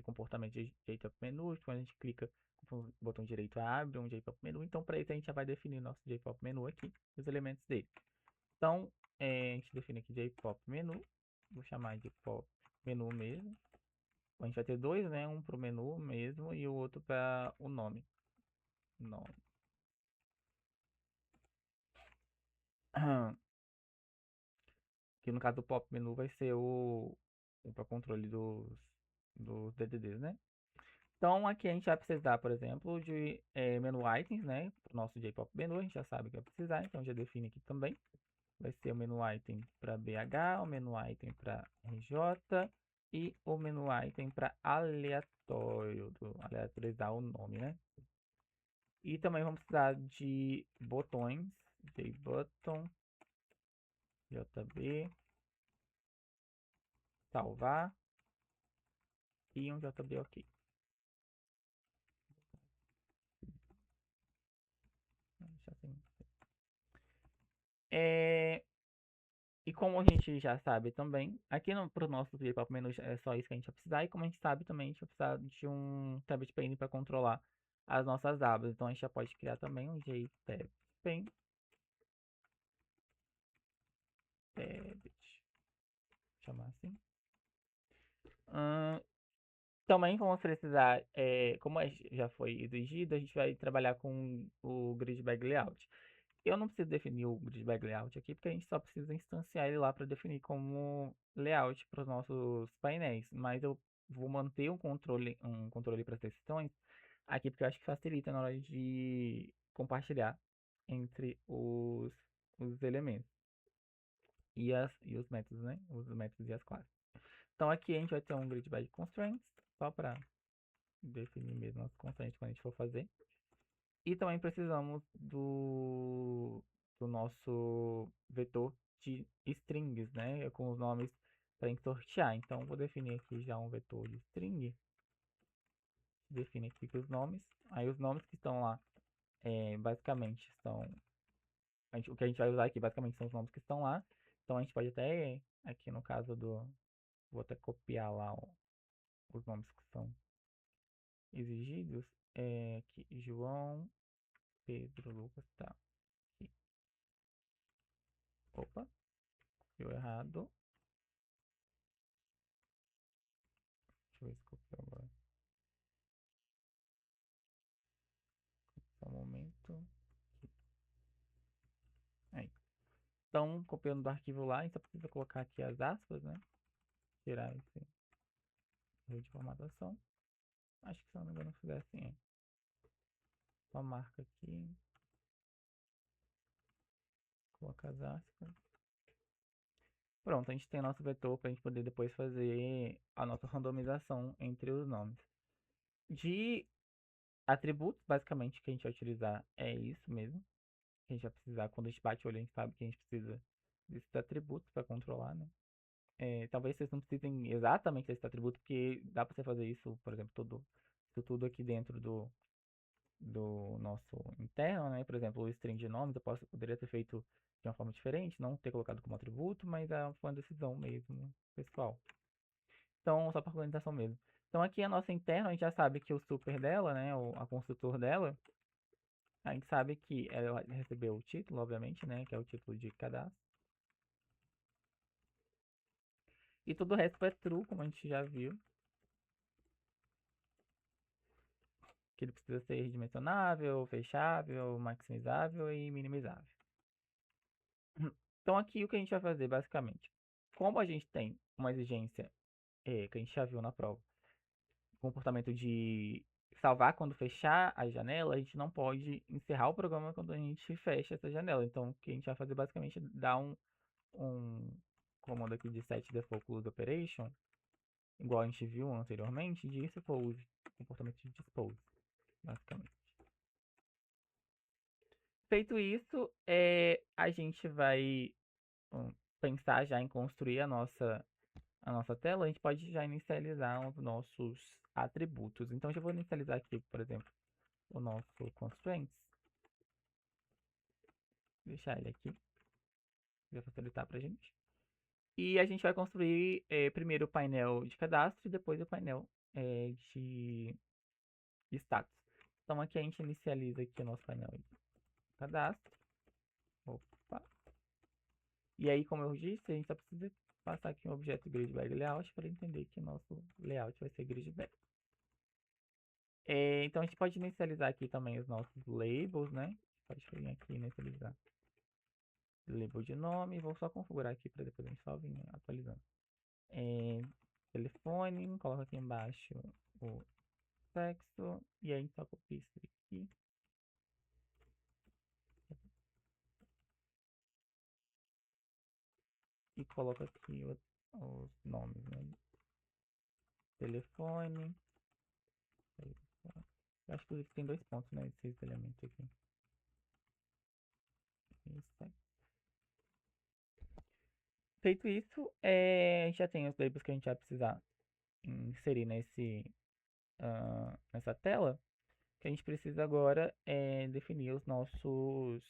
comportamento de JPop menu, quando a gente clica com o botão direito abre um JPop menu. Então, para isso, a gente já vai definir o nosso JPop menu aqui, os elementos dele. Então, a gente define aqui JPop menu, vou chamar de pop menu mesmo. A gente vai ter dois, né? Um para o menu mesmo e o outro para o nome. Que no caso do pop menu vai ser o para controle dos DDDs, né? Então aqui a gente vai precisar, por exemplo, de menu items, né? Para o nosso JPop menu, a gente já sabe que vai precisar, então já define aqui também. Vai ser o menu item para BH, o menu item para RJ e o menu item para aleatório, aleatorizar o nome, né? E também vamos precisar de botões, JButton, JB, salvar e um JB OK. Assim. E como a gente já sabe também, aqui para o nosso J-Pop menu é só isso que a gente vai precisar. E como a gente sabe também, a gente vai precisar de um tablet pane para controlar as nossas abas. Então a gente já pode criar também um JTab pane. Tablet, chamar assim. Também vamos precisar, como já foi exigido, a gente vai trabalhar com o Grid Bag Layout. Eu não preciso definir o Grid Bag Layout aqui, porque a gente só precisa instanciar ele lá para definir como layout para os nossos painéis. Mas eu vou manter um controle para sessões aqui, porque eu acho que facilita na hora de compartilhar entre os elementos e os métodos, né? Os métodos e as classes. Então aqui a gente vai ter um Grid Bag Constraints, só para definir mesmo as constantes quando a gente for fazer. E também precisamos do nosso vetor de strings, né? Com os nomes para gente sortear. Então, vou definir aqui já um vetor de string. Define aqui os nomes. Aí, os nomes que estão lá, basicamente, são... o que a gente vai usar aqui, basicamente, são os nomes que estão lá. Então, a gente pode até, aqui no caso Vou até copiar lá os nomes que são exigidos. Aqui, João, Pedro, Lucas, tá. Aqui. Opa, deu errado. Deixa eu ver se copiou agora. Só um momento. Aí. Então, copiando do arquivo lá, a gente só precisa colocar aqui as aspas, né? Tirar esse erro de formatação. Acho que se eu não me engano, fizer assim, é. Só marca aqui. Coloca as aspas. Pronto, a gente tem nosso vetor para a gente poder depois fazer a nossa randomização entre os nomes. De atributos, basicamente, que a gente vai utilizar é isso mesmo. Que a gente vai precisar, quando a gente bate o olho, a gente sabe que a gente precisa desses atributos para controlar, né? Talvez vocês não precisem exatamente desse atributo, porque dá para você fazer isso, por exemplo, isso tudo aqui dentro do nosso interno, né? Por exemplo, o string de nomes poderia ter feito de uma forma diferente, não ter colocado como atributo, mas foi uma decisão mesmo, pessoal. Então, só para organização mesmo. Então, aqui a nossa interna, a gente já sabe que o super dela, né, a construtor dela, a gente sabe que ela recebeu o título, obviamente, né, que é o título de cadastro. E todo o resto é true, como a gente já viu. Que ele precisa ser redimensionável, fechável, maximizável e minimizável. Então aqui o que a gente vai fazer basicamente, como a gente tem uma exigência que a gente já viu na prova, comportamento de salvar quando fechar a janela, a gente não pode encerrar o programa quando a gente fecha essa janela. Então o que a gente vai fazer basicamente é dar um comando aqui de set default close operation, igual a gente viu anteriormente, de suppose, comportamento de dispose, basicamente. Feito isso, a gente vai pensar já em construir a nossa tela. A gente pode já inicializar os nossos atributos. Então, eu já vou inicializar aqui, por exemplo, o nosso constraints. Deixar ele aqui, para facilitar para a gente. E a gente vai construir primeiro o painel de cadastro e depois o painel de status. Então, aqui a gente inicializa aqui o nosso painel de cadastro. Opa. E aí, como eu disse, a gente só precisa passar aqui um objeto grid bag layout para entender que o nosso layout vai ser grid bag. Então a gente pode inicializar aqui também os nossos labels, né? Pode vir aqui e inicializar label de nome. Vou só configurar aqui para depois a gente só vir atualizando. Telefone, coloca aqui embaixo o sexo e aí só copia isso aqui. E coloca aqui os nomes, né? Telefone. Eu acho que tem 2 pontos, né? Esses elementos aqui. Isso. Feito isso, a gente já tem os labels que a gente vai precisar inserir nessa tela. O que a gente precisa agora é definir os nossos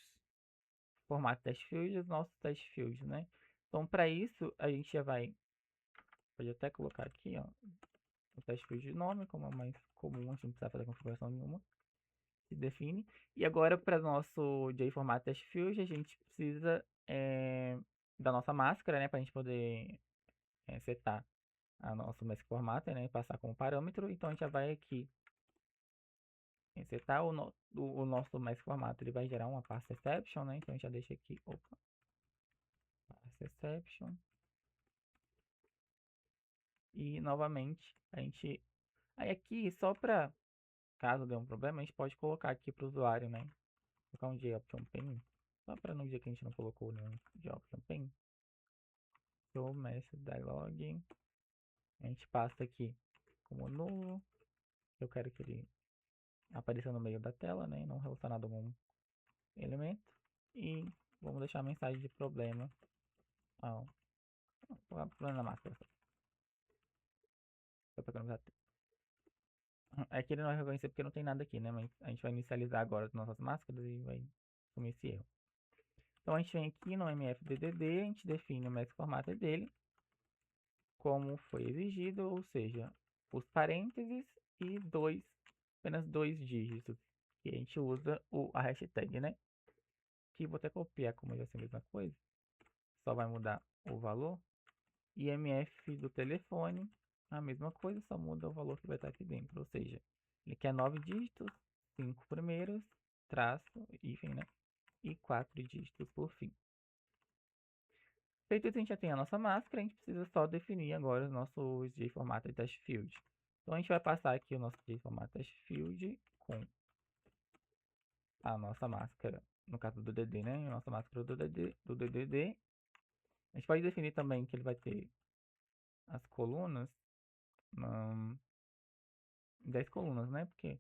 formatos test fields e os nossos test fields, né? Então, para isso, a gente já pode até colocar aqui, ó, o test field de nome, como é mais comum, a gente não precisa fazer configuração nenhuma, se define. E agora, para nosso JFormat test field, a gente precisa da nossa máscara, né, para a gente poder setar a nosso mask formatter, né, passar como parâmetro. Então, a gente já vai aqui setar o nosso mask formatter, ele vai gerar uma parse exception, né, então a gente já deixa aqui, opa, parse exception. E, novamente, aí aqui, só para caso dê um problema, a gente pode colocar aqui para o usuário, né, colocar um option pin, só para no dia que a gente não colocou nenhum option pin. Show message dialog, a gente passa aqui como nulo, eu quero que ele apareça no meio da tela, né, não relacionado a algum elemento. E vamos deixar a mensagem de problema. Problema na máscara. Aqui ele não vai reconhecer porque não tem nada aqui, né? Mas a gente vai inicializar agora as nossas máscaras e vai sumir esse erro. Então a gente vem aqui no mfddd, a gente define o mask formatter dele como foi exigido, ou seja, os parênteses e apenas dois dígitos. E a gente usa a hashtag, né? Que vou até copiar como vai ser a mesma coisa. Só vai mudar o valor. IMF do telefone, a mesma coisa, só muda o valor que vai estar aqui dentro. Ou seja, ele quer 9 dígitos, 5 primeiros, traço, hífen, né? E 4 dígitos por fim. Feito isso, a gente já tem a nossa máscara, a gente precisa só definir agora os nossos JFormat Test Field. Então a gente vai passar aqui o nosso JFormat Test Field com a nossa máscara, no caso do DD, né? A nossa máscara do DDD. A gente pode definir também que ele vai ter as colunas, 10 colunas, né? Porque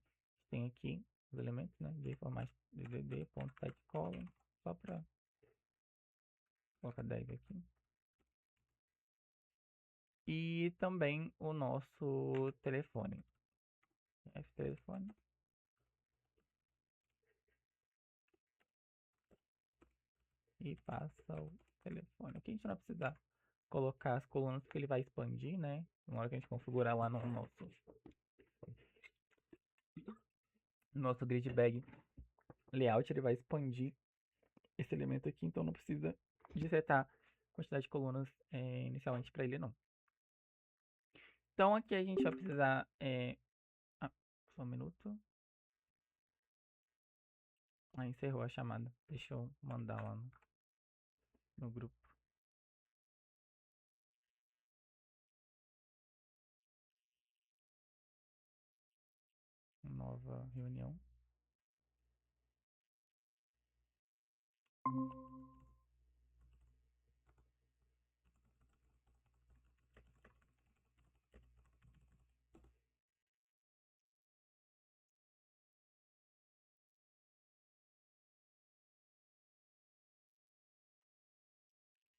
tem aqui os elementos, né? JFormat DDD.setColumn, só para colocar 10 aqui. E também o nosso telefone. Esse telefone. E passa o telefone. Aqui a gente não vai precisar colocar as colunas porque ele vai expandir, né? Na hora que a gente configurar lá no nosso grid bag layout, ele vai expandir esse elemento aqui, então não precisa de setar a quantidade de colunas inicialmente para ele não. Então aqui a gente vai precisar só um minuto. Encerrou a chamada. Deixa eu mandar lá no grupo. Nova reunião.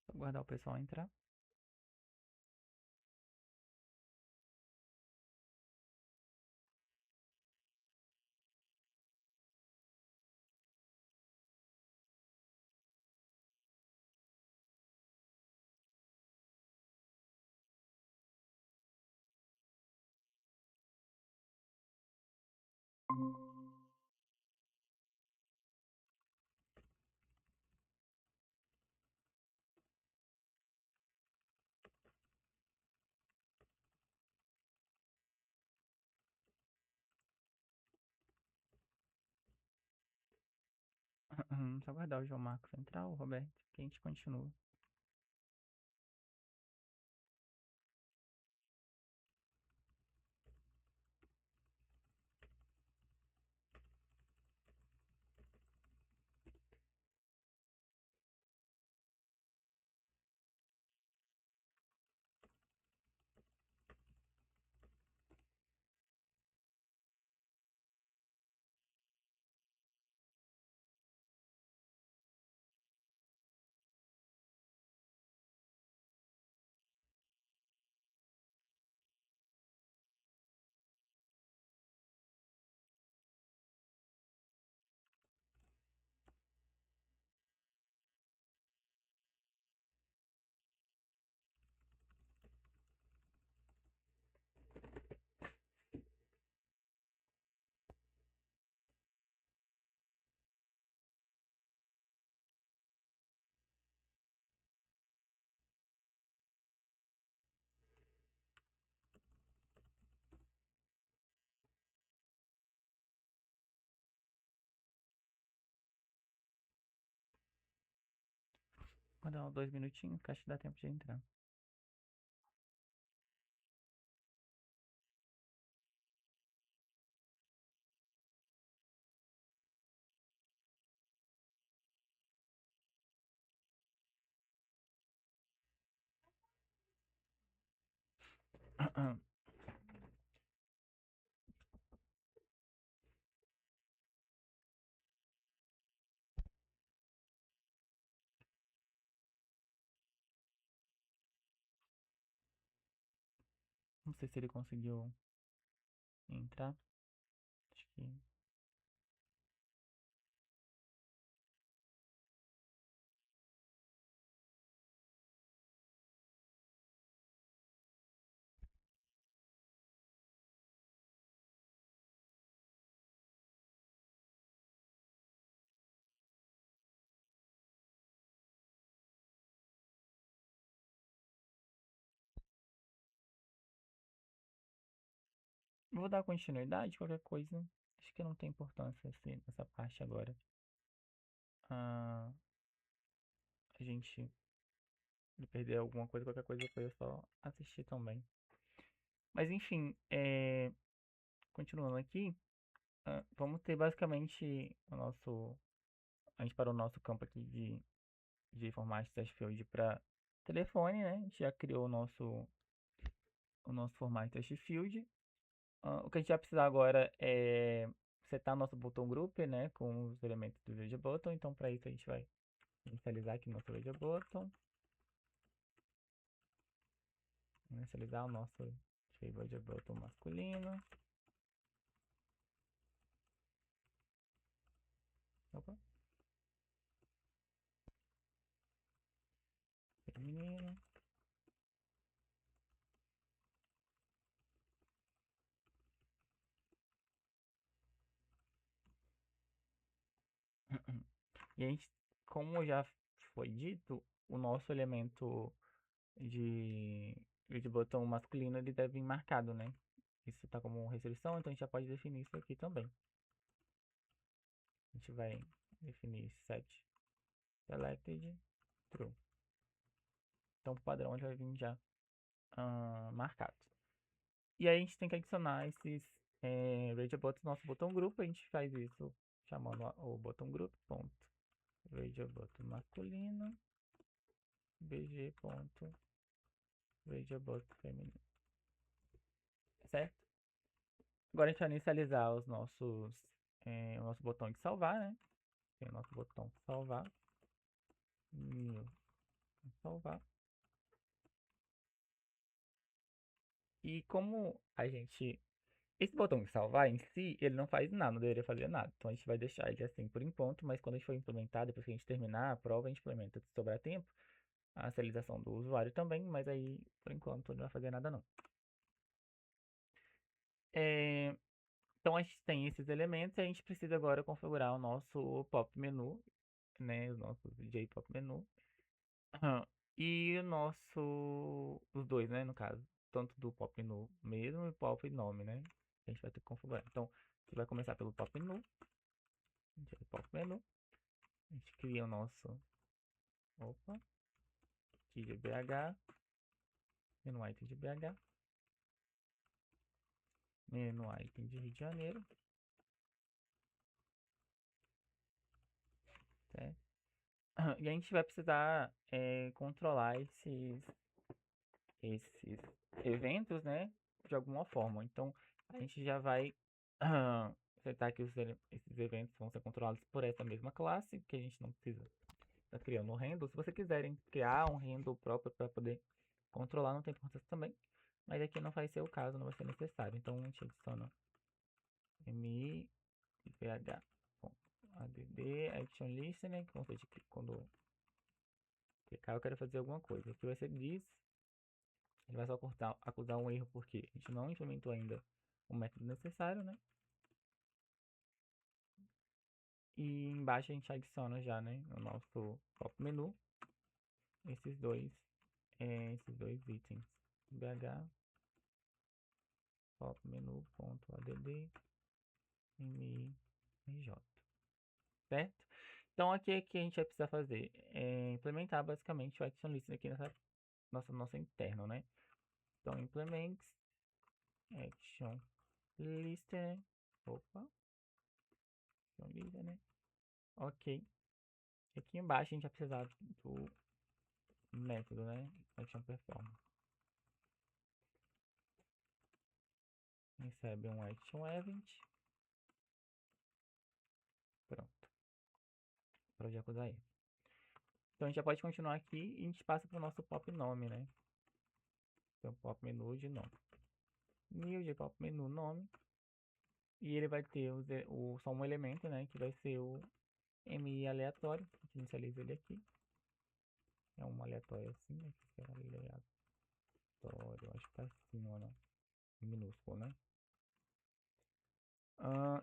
Vou aguardar o pessoal entrar. Só aguardar o João Marcos entrar, o Roberto, que a gente continua. Vou dar 2 minutinhos, que acho que dá tempo de entrar. Não sei se ele conseguiu entrar. Acho que. Vou dar continuidade, qualquer coisa. Acho que não tem importância assim, nessa parte agora. Ah, a gente perder alguma coisa, qualquer coisa depois é só assistir também. Mas enfim, continuando aqui, vamos ter basicamente o nosso. A gente parou o nosso campo aqui de formato test field para telefone, né? A gente já criou o nosso formato test field. O que a gente vai precisar agora é setar nosso botão group, né? Com os elementos do Visual Button. Então, para isso, a gente vai inicializar aqui nosso Visual Button. Inicializar o nosso Visual Button masculino. Opa. Feminino. E a gente, como já foi dito, o nosso elemento de botão masculino ele deve vir marcado, né? Isso está como restrição, então a gente já pode definir isso aqui também. A gente vai definir set selected true. Então o padrão já vai vir já marcado. E aí a gente tem que adicionar esses radialButton no nosso botão grupo. A gente faz isso chamando o botão grupo ponto radialButton masculino bg ponto radialButton feminino, certo? Agora a gente vai inicializar o nosso botão de salvar, né? Tem o nosso botão salvar, new, salvar. E como a gente esse botão de salvar em si, ele não faz nada, não deveria fazer nada. Então a gente vai deixar ele assim por enquanto, mas quando a gente for implementar, depois que a gente terminar a prova, a gente implementa se sobrar tempo, a serialização do usuário também, mas aí por enquanto não vai fazer nada não. Então a gente tem esses elementos e a gente precisa agora configurar o nosso pop menu, né, o nosso JPop menu. E os dois, né, no caso, tanto do pop menu mesmo e pop nome, né? A gente vai ter que configurar. Então, a gente vai começar pelo pop menu. Pop menu. A gente cria o nosso, opa, aqui de BH, menu item de BH, menu item de Rio de Janeiro, certo? E a gente vai precisar controlar esses eventos, né, de alguma forma. Então, a gente já vai acertar que esses eventos vão ser controlados por essa mesma classe, que a gente não precisa estar criando um handle. Se vocês quiserem criar um handle próprio para poder controlar, não tem importância também. Mas aqui não vai ser o caso, não vai ser necessário. Então, a gente adiciona mi vh.add action listener, quando clicar eu quero fazer alguma coisa. Aqui vai ser this. Ele vai só acusar um erro porque a gente não implementou ainda o método necessário, né? E embaixo a gente adiciona já, né, no nosso pop menu esses dois itens. bh pop menu.add mij, certo? Então aqui é que a gente vai precisar fazer implementar basicamente o action listener aqui nessa nossa interno, né? Então implements action listener, opa, action listener, ok. Aqui embaixo a gente vai precisar do método, né? Action perform. Recebe um action event. Pronto. Para já acusar ele. Então a gente já pode continuar aqui e a gente passa para o nosso pop nome, né? Então pop menu de nome. New de pop menu nome. E ele vai ter só um elemento, né? Que vai ser o MI aleatório. A gente inicializa ele aqui. É um aleatório assim, né? Que é aleatório. Acho que tá assim, ou não. Minúsculo, né?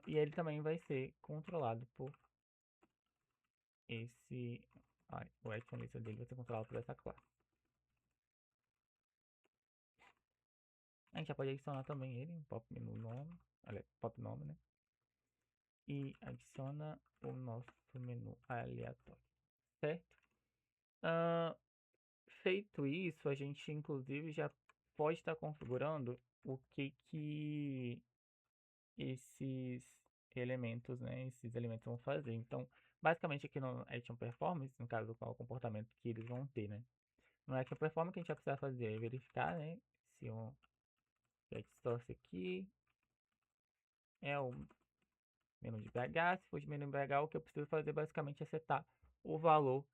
E ele também vai ser controlado por esse. O action list dele vai ser controlado por essa classe. A gente já pode adicionar também ele, pop menu nome, olha, pop nome, né? E adiciona o nosso menu aleatório, certo? Ah, feito isso, a gente inclusive já pode estar configurando o que esses elementos, né, esses elementos vão fazer. Então, basicamente aqui no Action Performance, no caso qual é o comportamento que eles vão ter, né? No Action Performance, o que a gente vai precisar fazer é verificar, né, se o get source aqui é o menu de BH. Se for de menu de BH, o que eu preciso fazer basicamente é setar o valor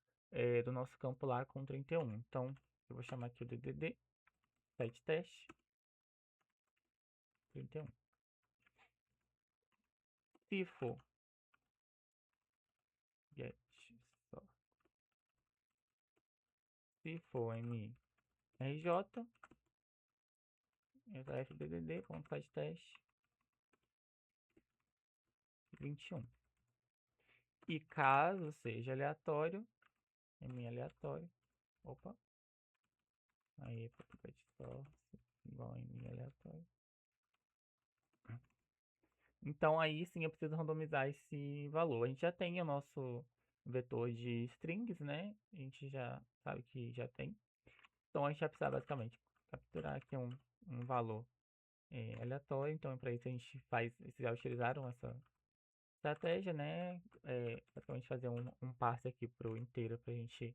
do nosso campo lá com 31. Então, eu vou chamar aqui o DDD, site teste, 31. Se for get source, se for MRJ, fddd.site 21. E caso seja aleatório, m aleatório, opa, aí get source igual a m aleatório. Então aí sim eu preciso randomizar esse valor. A gente já tem o nosso vetor de strings, né? A gente já sabe que já tem. Então a gente vai precisar basicamente capturar aqui um valor aleatório. Então para isso a gente faz, vocês já utilizaram essa estratégia, né? Basicamente fazer um passe aqui pro inteiro para a gente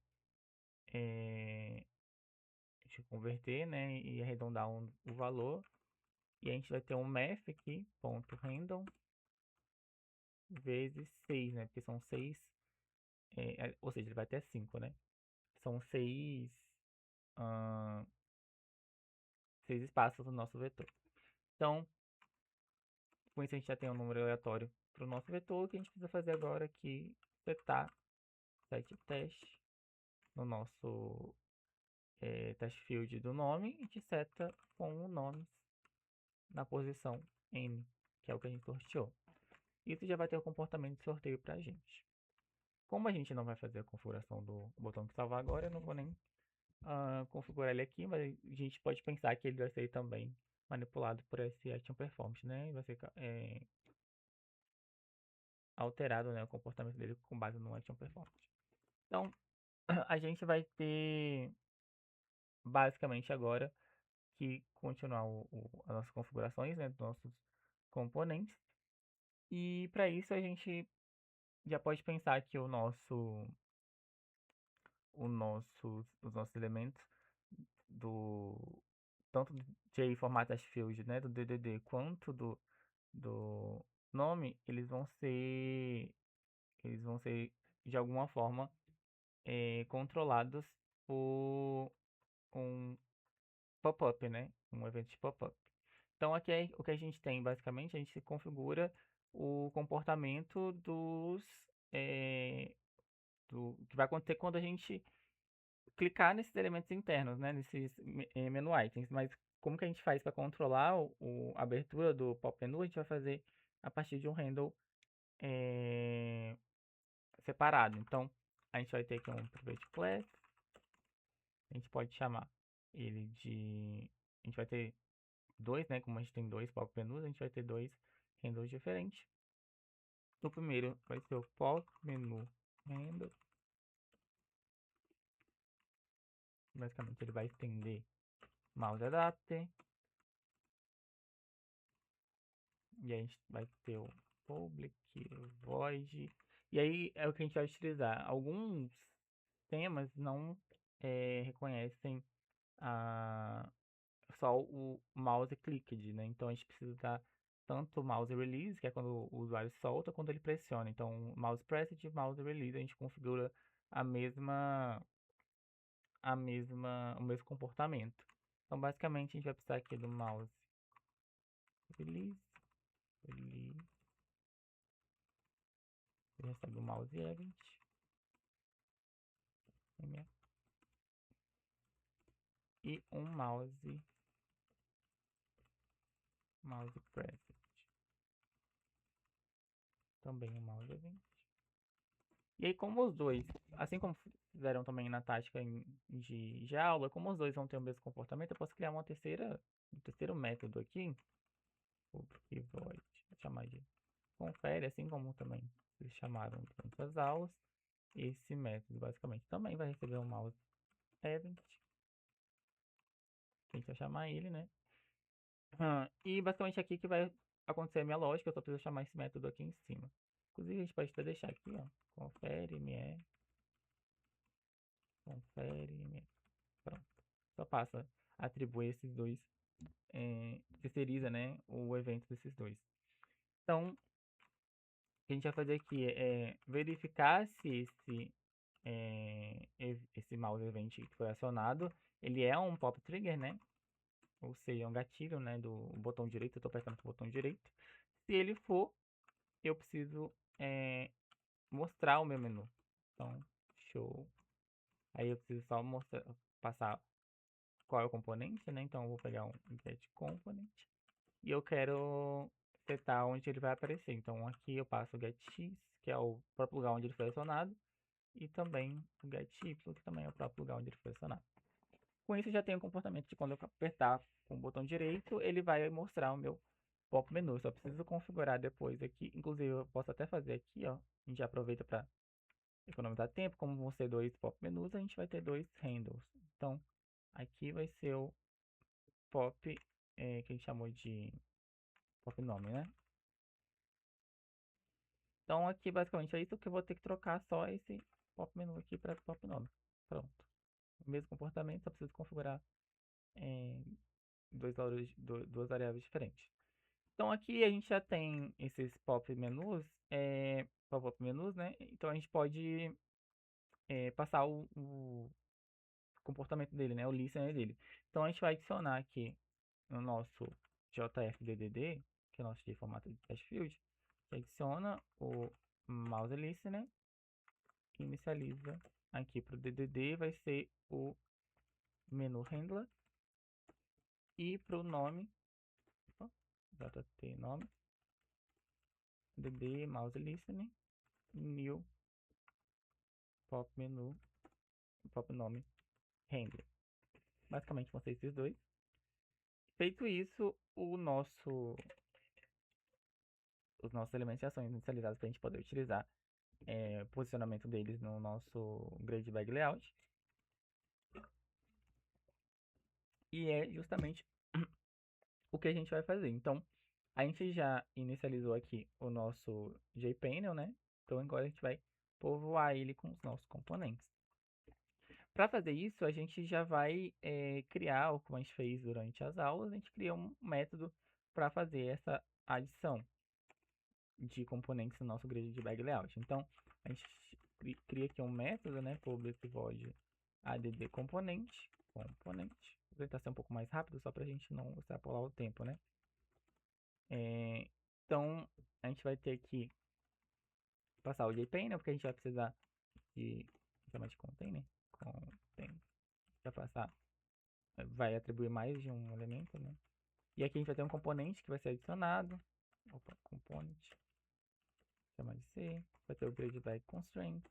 converter, né? E arredondar o valor. E a gente vai ter um math aqui, ponto random, vezes 6, né? Porque são 6, ou seja, ele vai ter 5, né? São 6, ah, 6 espaços no nosso vetor. Então, com isso a gente já tem um número aleatório para o nosso vetor. O que a gente precisa fazer agora aqui é setar set teste no nosso test field do nome. A gente seta com o nome na posição N, que é o que a gente sorteou. Isso já vai ter o comportamento de sorteio para a gente. Como a gente não vai fazer a configuração do botão de salvar agora, eu não vou nem configurar ele aqui, mas a gente pode pensar que ele vai ser também manipulado por esse Action Performance, né? E vai ser alterado, né, o comportamento dele com base no Action Performance. Então, a gente vai ter basicamente agora que continuar as nossas configurações, né, dos nossos componentes. E para isso a gente já pode pensar que os nossos elementos do tanto de formato hash field, né, do DDD quanto do nome, eles vão ser de alguma forma controlados por um pop-up, né, um evento de pop-up. Então aqui é o que a gente tem basicamente, a gente configura o comportamento do que vai acontecer quando a gente clicar nesses elementos internos, né, nesses menu items, mas como que a gente faz para controlar a abertura do pop menu? A gente vai fazer a partir de um handle separado. Então, a gente vai ter aqui um private class, a gente pode chamar ele de... A gente vai ter dois, né, como a gente tem dois pop menus, a gente vai ter dois handles diferentes. O primeiro vai ser o pop menu handle. Basicamente, ele vai estender mouse adapter. E a gente vai ter o public void. E aí é o que a gente vai utilizar. Alguns temas não reconhecem só o mouse clicked, né? Então a gente precisa dar tanto o mouse release, que é quando o usuário solta, quando ele pressiona. Então, mouse pressed e mouse release, a gente configura o mesmo comportamento. Então, basicamente, a gente vai precisar aqui do mouse release, ele recebe o mouse event, e um mouse pressed, também um mouse event. E aí, como os dois, assim como fizeram também na tática de aula, como os dois vão ter o mesmo comportamento, eu posso criar um terceiro método aqui, o pivot, vou chamar de confere, assim como também eles chamaram durante as aulas. Esse método, basicamente, também vai receber um mouse event, a gente vai chamar ele, né? E basicamente aqui que vai acontecer a minha lógica, eu só preciso chamar esse método aqui em cima. Inclusive, a gente pode até deixar aqui, ó, confere, me, confere, me, pronto. Só passa, atribui esses dois, terceiriza, né, o evento desses dois. Então, o que a gente vai fazer aqui é verificar se esse mouse event que foi acionado, ele é um pop trigger, né? Ou seja, é um gatilho, né, do botão direito, eu estou apertando com o botão direito. Se ele for, eu preciso mostrar o meu menu. Então, show. Aí eu preciso só mostrar, passar qual é o componente, né? Então eu vou pegar um get component e eu quero setar onde ele vai aparecer. Então aqui eu passo o getX, que é o próprio lugar onde ele foi acionado, e também o getY, que também é o próprio lugar onde ele foi acionado. Com isso, eu já tenho o comportamento de quando eu apertar com o botão direito, ele vai mostrar o meu pop menu. Só preciso configurar depois aqui. Inclusive, eu posso até fazer aqui, ó. A gente aproveita para economizar tempo. Como vão ser dois pop menus, a gente vai ter dois handles. Então, aqui vai ser o pop, que a gente chamou de pop nome, né? Então, aqui basicamente é isso que eu vou ter que trocar só esse pop menu aqui para pop nome. Pronto. O mesmo comportamento, só preciso configurar duas variáveis diferentes. Então aqui a gente já tem esses pop-up menus, né? Então a gente pode passar o comportamento dele, né? O listener dele. Então a gente vai adicionar aqui no nosso JFDDD, que é o nosso de formato de test field, que adiciona o mouse listener e inicializa aqui para o DDD vai ser o menu handler e para o nome, JT nome, DD mouse listener, new pop menu, pop nome handler. Basicamente vão ser esses dois. Feito isso, os nossos elementos de ações inicializados para a gente poder utilizar o posicionamento deles no nosso grid bag layout. E é justamente o que a gente vai fazer. Então, a gente já inicializou aqui o nosso JPanel, né? Então agora a gente vai povoar ele com os nossos componentes. Para fazer isso, a gente já vai criar, como a gente fez durante as aulas, a gente cria um método para fazer essa adição de componentes no nosso grid de bag layout. Então, a gente cria aqui um método, né, public void add componente. Vou tentar ser um pouco mais rápido, só para a gente não extrapolar o tempo, né? Então, a gente vai ter que passar o JPanel, porque a gente vai precisar de chamar de container. Para passar, vai atribuir mais de um elemento, né? E aqui a gente vai ter um componente que vai ser adicionado. Opa, component, chamar de C. Vai ter o grid bag constraint.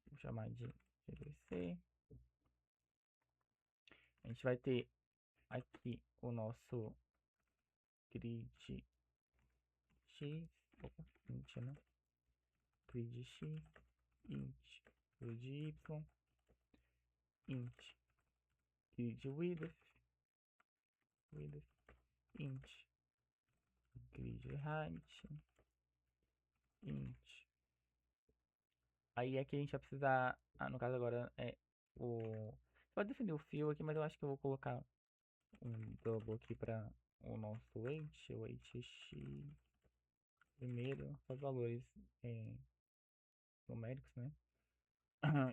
Vou chamar de GBC. A gente vai ter aqui o nosso grid X, opa, int, né? Grid X, int, grid Y, int, grid width, int, grid height, int. Aí aqui a gente vai precisar, no caso agora é o... Pode definir o fio aqui, mas eu acho que eu vou colocar um double aqui para o nosso weight, o weight x primeiro, os valores numéricos, né?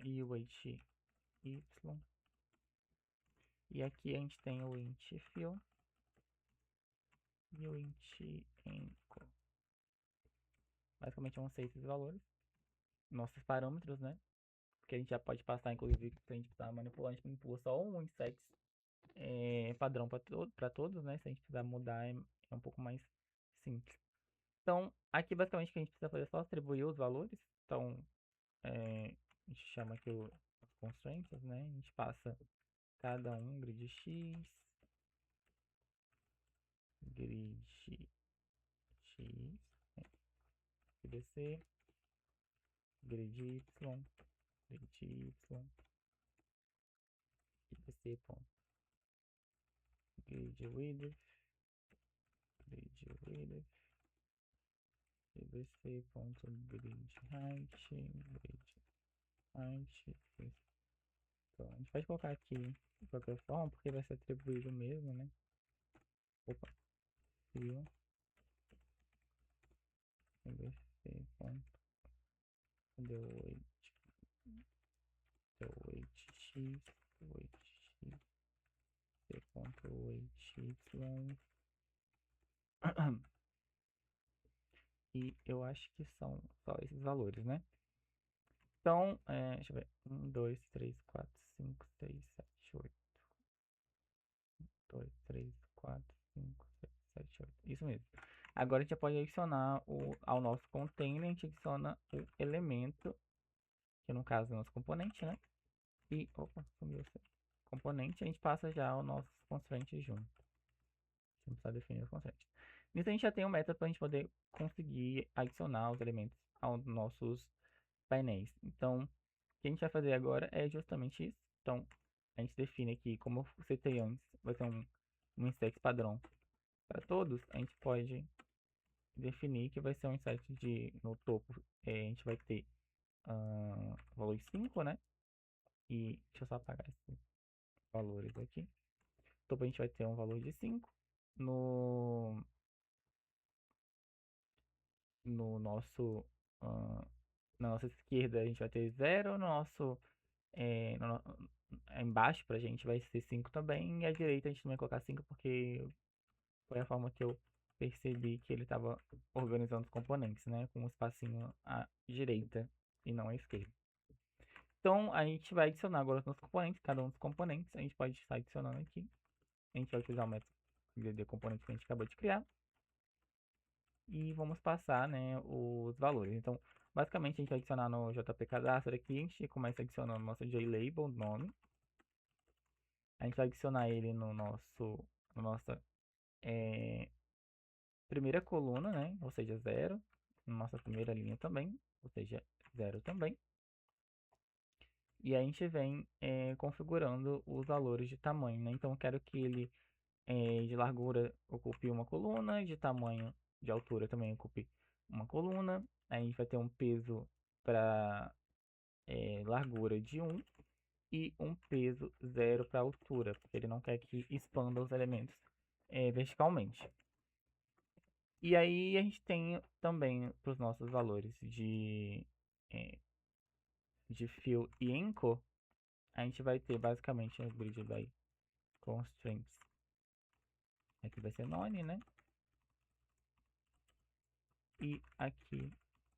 E o weight y. E aqui a gente tem o int fill e o int encode. Basicamente vão ser esses valores, nossos parâmetros, né? Que a gente já pode passar, inclusive, se a gente precisar manipular, a gente manipula só um inset padrão para todos, né? Se a gente precisar mudar, é um pouco mais simples. Então, aqui basicamente o que a gente precisa fazer é só atribuir os valores Então, a gente chama aqui os constraints, né? A gente passa cada um grid x, grid x, grid c, grid y, grid y, grid c ponto, grid width, grid width, grid c ponto, grid height, grid height. Então, a gente pode colocar aqui de qualquer forma, porque vai ser atribuído mesmo, né? Opa, fio, grid c ponto, deu 8, deu 8x, 8x, c ponto 8y. E eu acho que são só esses valores, né? Então, deixa eu ver. 1, 2, 3, 4, 5, 6, 7, 8. 2, 3, 4, 5, 6, 7, 8. Isso mesmo. Agora a gente já pode adicionar ao nosso container, a gente adiciona o elemento, que no caso é o nosso componente, né? E, opa, sumiu esse componente, a gente passa já o nosso constraint junto. A gente precisa definir os constraints. Nisso a gente já tem um método para a gente poder conseguir adicionar os elementos aos nossos painéis. Então, o que a gente vai fazer agora é justamente isso. Então, a gente define aqui, como eu citei antes, vai ser um inset padrão para todos. A gente pode definir que vai ser um inset no topo, a gente vai ter valor 5, né? E deixa eu só apagar esses valores aqui. No topo a gente vai ter um valor de 5. No nosso, na nossa esquerda a gente vai ter 0, no nosso embaixo pra gente vai ser 5 também, e à direita a gente não vai colocar 5 porque foi a forma que eu percebi que ele estava organizando os componentes, né, com um espacinho à direita e não à esquerda. Então a gente vai adicionar agora os nossos componentes, cada um dos componentes a gente pode estar adicionando aqui. A gente vai utilizar o método de componentes que a gente acabou de criar. E vamos passar, né, os valores. Então, basicamente, a gente vai adicionar no JP Cadastro aqui, a gente começa adicionando nosso JLabel, nome. A gente vai adicionar ele no nossa primeira coluna, né, ou seja, 0. Na nossa primeira linha também, ou seja, 0 também. E a gente vem configurando os valores de tamanho, né? Então, eu quero que ele de largura ocupe uma coluna, de tamanho de altura também ocupe uma coluna. Aí a gente vai ter um peso para largura de 1 e um peso 0 para altura, porque ele não quer que expanda os elementos verticalmente. E aí a gente tem também para os nossos valores de fill e encode, a gente vai ter basicamente o grid by constraints. Aqui vai ser none, né? E aqui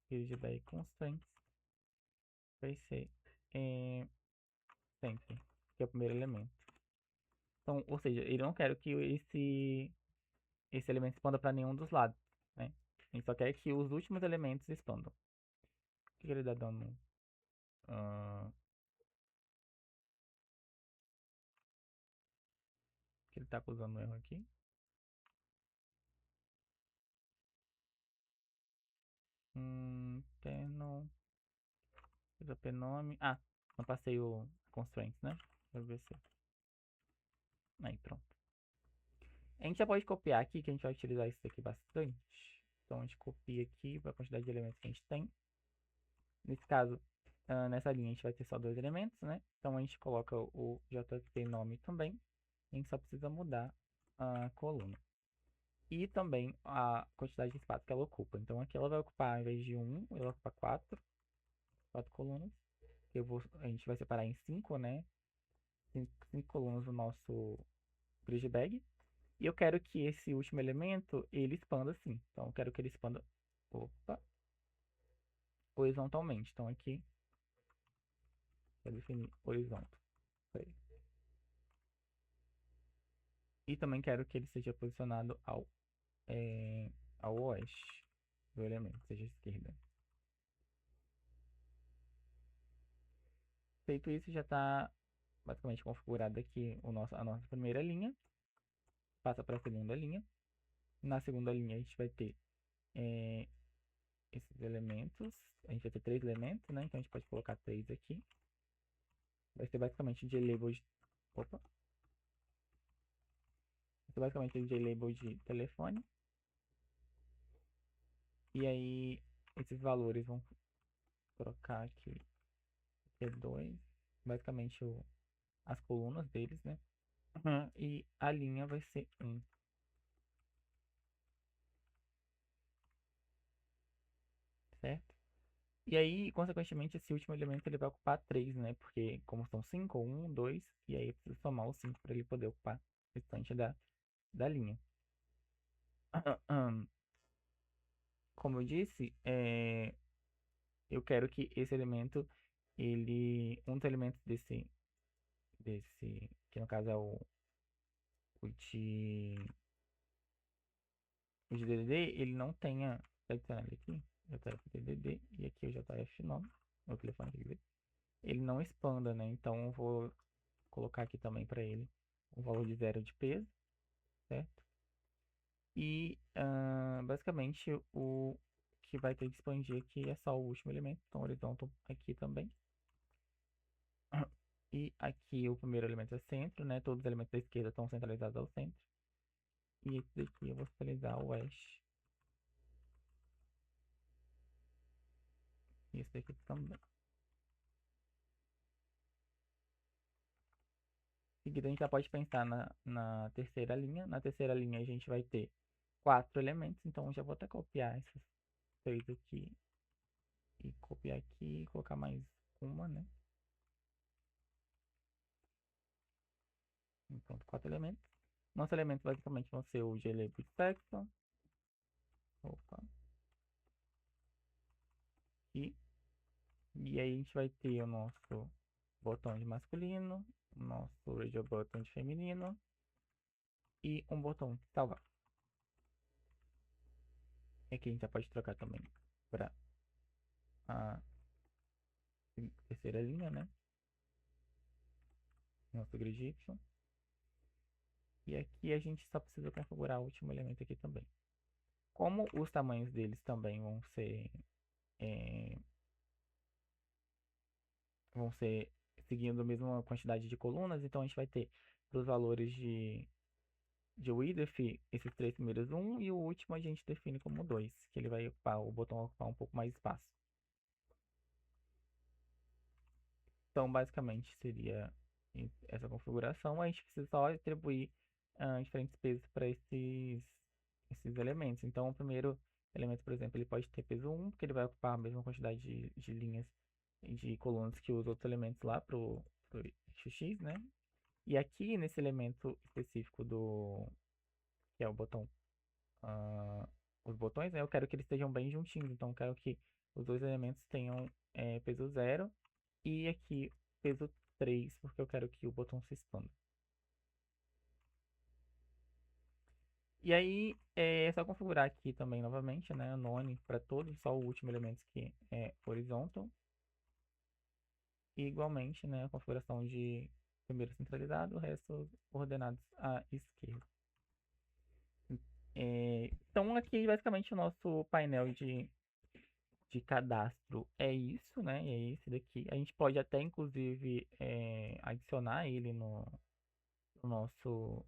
grid by constraints vai ser sempre, que é o primeiro elemento. Então, ou seja, ele não quer que esse elemento expanda para nenhum dos lados, né? A gente só quer que os últimos elementos expandam. O que ele dá dano? Que ele tá causando um erro aqui. Internal. Nome. Ah, não passei o constraints, né? Deixa eu ver se. Aí, pronto. A gente já pode copiar aqui, que a gente vai utilizar isso aqui bastante. Então a gente copia aqui para a quantidade de elementos que a gente tem. Nesse caso, nessa linha a gente vai ter só 2 elementos, né? Então a gente coloca o JP nome também. A gente só precisa mudar a coluna. E também a quantidade de espaço que ela ocupa. Então aqui ela vai ocupar, ao invés de 1, ela vai ocupar 4 colunas. A gente vai separar em 5, né? 5 colunas no nosso grid bag. E eu quero que esse último elemento, ele expanda assim. Então eu quero que ele expanda, opa, horizontalmente. Então aqui, vou definir horizontal. E também quero que ele seja posicionado ao oeste do elemento, seja à esquerda. Feito isso, já está basicamente configurado aqui a nossa primeira linha. Passa para a segunda linha. Na segunda linha, a gente vai ter esses elementos. A gente vai ter 3 elementos, né? Então, a gente pode colocar 3 aqui. Vai ser basicamente de label de... Opa! Vai ser basicamente de label de telefone. E aí, esses valores vão trocar aqui T2. Basicamente, as colunas deles, né? E a linha vai ser 1. Certo? E aí, consequentemente, esse último elemento ele vai ocupar 3, né? Porque como são 5, 1, 2, e aí eu preciso somar os 5 para ele poder ocupar o restante da linha. Como eu disse, eu quero que esse elemento, um dos elementos que no caso é o de, o de DDD, ele não tenha, vou adicionar ele aqui, JFDDD, e aqui o JF nome, meu telefone, quer dizer, ele não expanda, né? Então eu vou colocar aqui também para ele um valor de 0 de peso, certo? E basicamente o que vai ter que expandir aqui é só o último elemento, então horizontal aqui também. E aqui o primeiro elemento é centro, né? Todos os elementos da esquerda estão centralizados ao centro. E esse daqui eu vou centralizar o oeste. E esse daqui também. Em seguida a gente já pode pensar na terceira linha. Na terceira linha a gente vai ter 4 elementos, então eu já vou até copiar esses 3 aqui. E copiar aqui e colocar mais uma, né? Então, 4 elementos. Nossos elementos basicamente vão ser o glabel sexo. Opa. E, e aí a gente vai ter o nosso botão de masculino, o nosso radio button de feminino e um botão de salvar. E aqui a gente já pode trocar também para a terceira linha, né? Nosso grid Y. E aqui a gente só precisa configurar o último elemento aqui também. Como os tamanhos deles também é, vão ser seguindo a mesma quantidade de colunas, então a gente vai ter os valores de width, esses 3 primeiros 1 e o último a gente define como 2, que ele vai ocupar, o botão vai ocupar um pouco mais espaço. Então, basicamente, seria essa configuração. A gente precisa só atribuir diferentes pesos para esses elementos. Então, o primeiro elemento, por exemplo, ele pode ter peso 1, porque ele vai ocupar a mesma quantidade de linhas e de colunas que os outros elementos lá para o eixo X, né? E aqui, nesse elemento específico que é o botão, os botões, né? Eu quero que eles estejam bem juntinhos. Então, eu quero que os dois elementos tenham peso 0 e aqui peso 3, porque eu quero que o botão se expanda. E aí, é só configurar aqui também novamente, né? None para todos, só o último elemento que é horizontal. E igualmente, né? A configuração de primeiro centralizado, o resto ordenados à esquerda. Então, aqui basicamente o nosso painel de cadastro é isso, né? É esse daqui. A gente pode até, inclusive, adicionar ele no nosso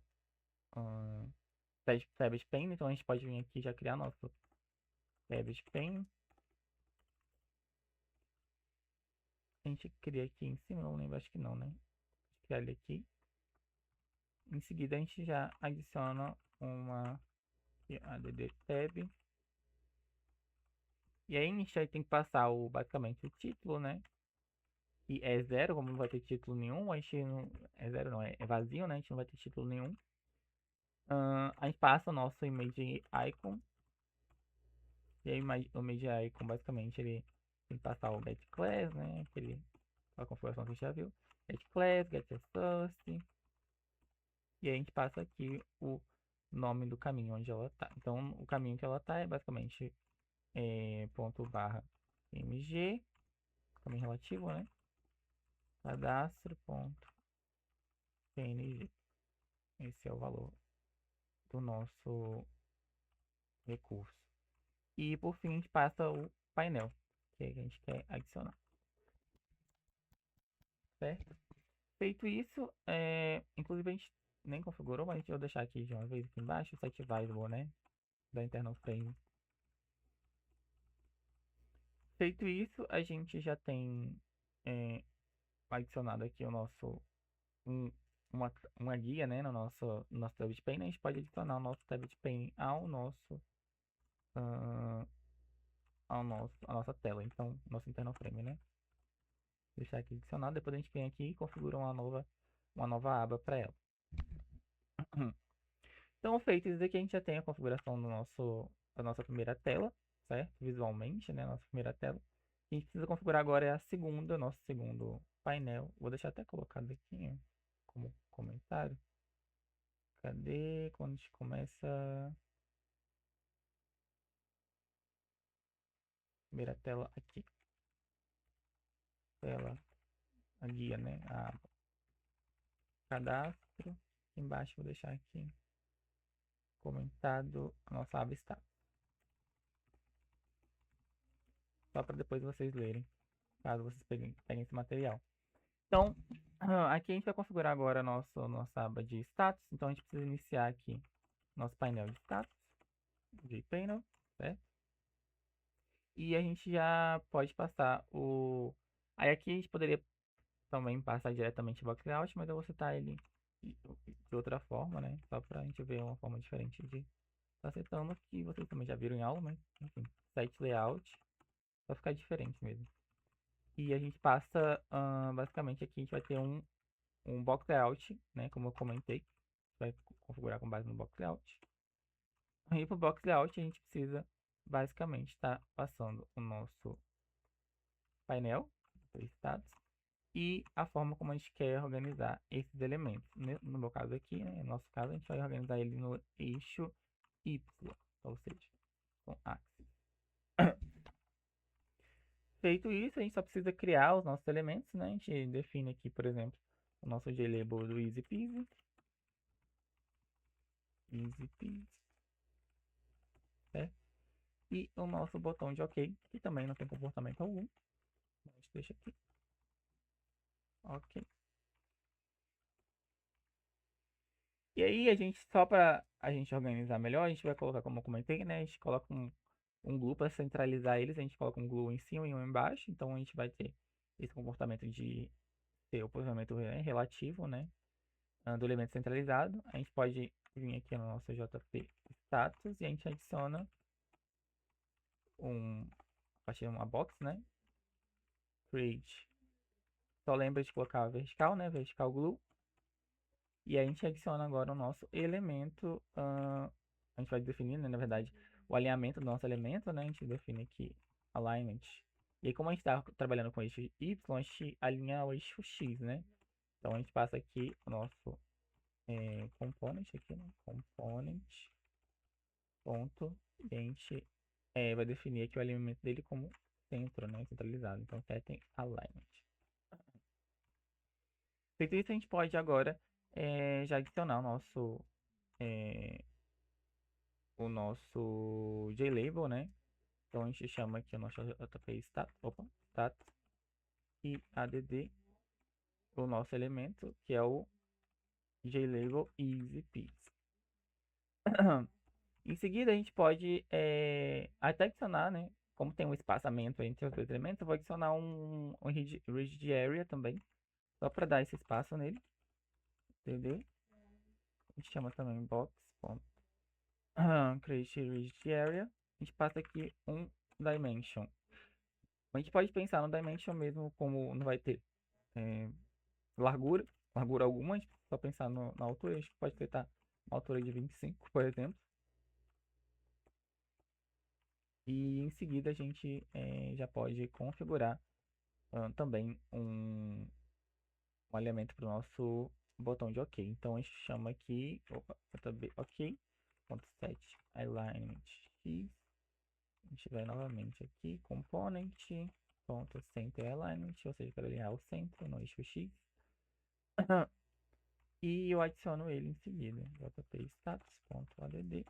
Savage Pane. Então, a gente pode vir aqui e já criar nosso Savage Pane. A gente cria aqui em cima, não lembro, acho que não, né? Criar ele aqui. Em seguida, a gente já adiciona uma add tab. E aí, a gente aí tem que passar basicamente o título, né? E é 0, como não vai ter título nenhum, a gente não. É 0 não, é vazio, né? A gente não vai ter título nenhum. A gente passa o nosso image icon. E aí o image icon basicamente ele tem que passar o get class, né? A configuração que a gente já viu. Get class, get source. E aí a gente passa aqui o nome do caminho onde ela tá. Então o caminho que ela tá é basicamente ponto barra mg, caminho relativo, né? cadastro.png. Esse é o valor do nosso recurso. E por fim a gente passa o painel que a gente quer adicionar, certo? Feito isso, inclusive a gente nem configurou, mas eu vou deixar aqui de uma vez aqui embaixo, o set variable, né, da internal frame. Feito isso, a gente já tem adicionado aqui o nosso um, uma guia, né, no nosso tab de pane. A gente pode adicionar o nosso tab de pane ah, a nossa tela, então nosso internal frame, né? Deixar aqui adicionado, depois a gente vem aqui e configura uma nova aba para ela. Então, feito isso aqui, a gente já tem a configuração da nossa primeira tela, certo? Visualmente, né? Nossa primeira tela. A gente precisa configurar agora é a segunda, nosso segundo painel. Vou deixar até colocado aqui, ó, como comentário. Cadê? Quando a gente começa. Primeira tela aqui. Tela, a guia, né? A aba. Cadastro. Aqui embaixo vou deixar aqui comentado a nossa aba está. Só para depois vocês lerem, caso vocês peguem esse material. Então, aqui a gente vai configurar agora a nossa aba de status. Então, a gente precisa iniciar aqui nosso painel de status, jPanel, certo? E a gente já pode passar o... Aí aqui a gente poderia também passar diretamente o box layout, mas eu vou citar ele de outra forma, né? Só para a gente ver uma forma diferente de estar setando, que vocês também já viram em aula, mas enfim, site layout, vai ficar diferente mesmo. E a gente passa, basicamente aqui a gente vai ter um box layout, né? Como eu comentei, vai configurar com base no box layout. E para o box layout a gente precisa basicamente estar passando o nosso painel, status, e a forma como a gente quer organizar esses elementos. No meu caso aqui, né, no nosso caso, a gente vai organizar ele no eixo Y, ou seja, com axis. Feito isso, a gente só precisa criar os nossos elementos, né? A gente define aqui, por exemplo, o nosso JLabel do Easy Peasy. Easy Peasy. Certo? E o nosso botão de OK, que também não tem comportamento algum. A gente deixa aqui. OK. E aí, só para a gente organizar melhor, a gente vai colocar, como eu comentei, né? A gente coloca um glue para centralizar eles. A gente coloca um glue em cima e um embaixo. Então, a gente vai ter esse comportamento de ter o posicionamento relativo, né? Do elemento centralizado. A gente pode vir aqui no nosso JP status e a gente adiciona a partir de uma box, né? Create. Só lembra de colocar a vertical, né? Vertical glue. E a gente adiciona agora o nosso elemento. A gente vai definir, né, na verdade, o alinhamento do nosso elemento, né? A gente define aqui alignment. E aí, como a gente está trabalhando com o eixo Y, a gente alinha o eixo X, né? Então a gente passa aqui o nosso component aqui, né? Component ponto, e a gente vai definir aqui o alinhamento dele como centro, né? Centralizado. Então setting alignment. Feito isso, a gente pode agora já adicionar o nosso JLabel, né? Então a gente chama aqui o nosso JP stat e add o nosso elemento, que é o JLabel EasyPeasy. Em seguida a gente pode até adicionar, né? Como tem um espaçamento entre os dois elementos, eu vou adicionar um rigid area também, só para dar esse espaço nele, entendeu? A gente chama também box.create rigid area. A gente passa aqui um dimension. A gente pode pensar no dimension mesmo, como não vai ter largura alguma, a gente só pensar na altura, a gente pode tentar uma altura de 25, por exemplo. E em seguida a gente já pode configurar também um alinhamento para o nosso botão de OK. Então a gente chama aqui, OK, .set alignment X. A gente vai novamente aqui, component, ponto center alignment, ou seja, quero alinhar o centro no eixo X. E eu adiciono ele em seguida. JP status.add,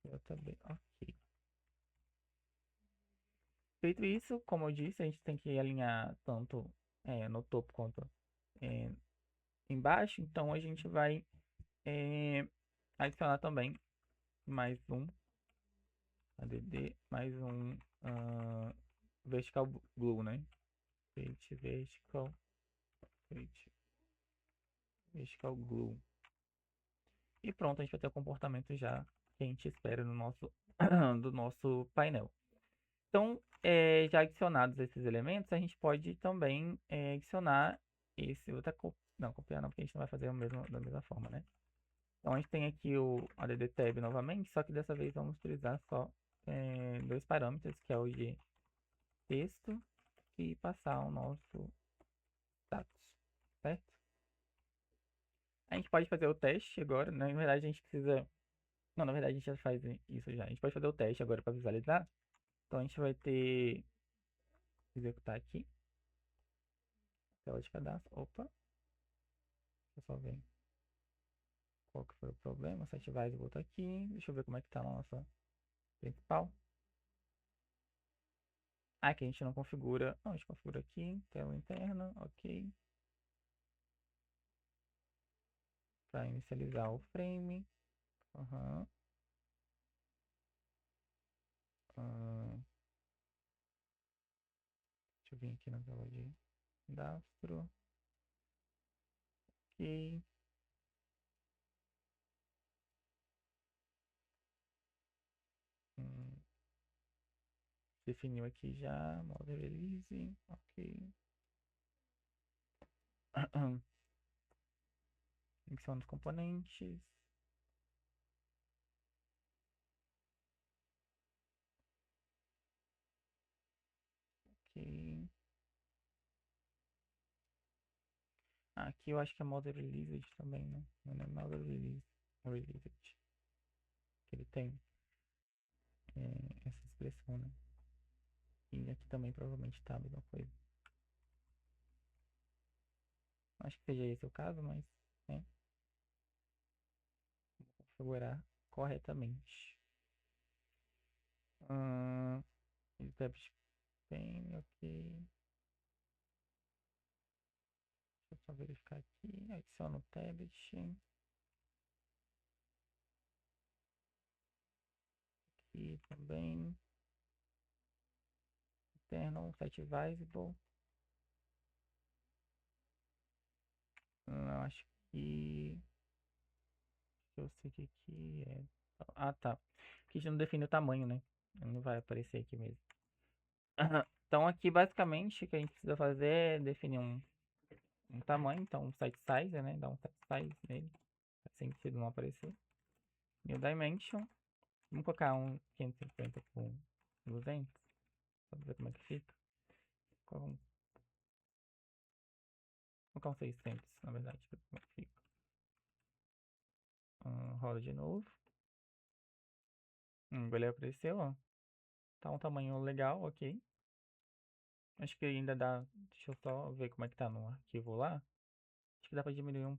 JB, ok. Feito isso, como eu disse, a gente tem que alinhar tanto no topo quanto é, embaixo. Então a gente vai adicionar também mais um add, mais um vertical glue, né? Vertical, vertical glue. E pronto, a gente vai ter o comportamento já que a gente espera no nosso, do nosso painel. Então, já adicionados esses elementos, a gente pode também adicionar esse outra não, copiar não, porque a gente não vai fazer da mesma forma, né? Então, a gente tem aqui o add tab novamente, só que dessa vez vamos utilizar só dois parâmetros, que é o de texto e passar o nosso status, certo? A gente pode fazer o teste agora, né? Na verdade, a gente precisa... Não, na verdade, a gente já faz isso já. A gente pode fazer o teste agora para visualizar. Então, a gente vai ter... Executar aqui. Tela de cadastro. Opa. Deixa eu só ver qual que foi o problema. Site vai voltar aqui. Deixa eu ver como é que tá na nossa principal. Aqui a gente não configura. Não, a gente configura aqui. Tela interna. Ok. Para inicializar o frame. Uhum. Deixa eu vir aqui na tela de cadastro. Ok. Hum, definiu aqui já. Model release. Ok. Adiciona os componentes. Ok. Aqui eu acho que é model released também, né? Não é model release. Released. Que ele tem essa expressão, né? E aqui também provavelmente tá a mesma coisa. Acho que seja esse o caso, mas né? Vou configurar corretamente. Tabs pane, ok. Deixa eu só verificar aqui. Adiciono o tablet. Aqui também. Internal set visible. Eu acho que eu sei que aqui é. Ah, tá. Aqui a gente não define o tamanho, né? Não vai aparecer aqui mesmo. Então aqui basicamente o que a gente precisa fazer é definir um tamanho, então um site size, né? Dá um site size nele, sem sentido não aparecer. New dimension, vamos colocar um 550 por 200, pra ver como é que fica. Vamos colocar um 600, na verdade, pra ver como é que fica. Roda de novo. Beleza, apareceu, ó. Tá um tamanho legal, ok. Acho que ainda dá. Deixa eu só ver como é que tá no arquivo lá. Acho que dá pra diminuir um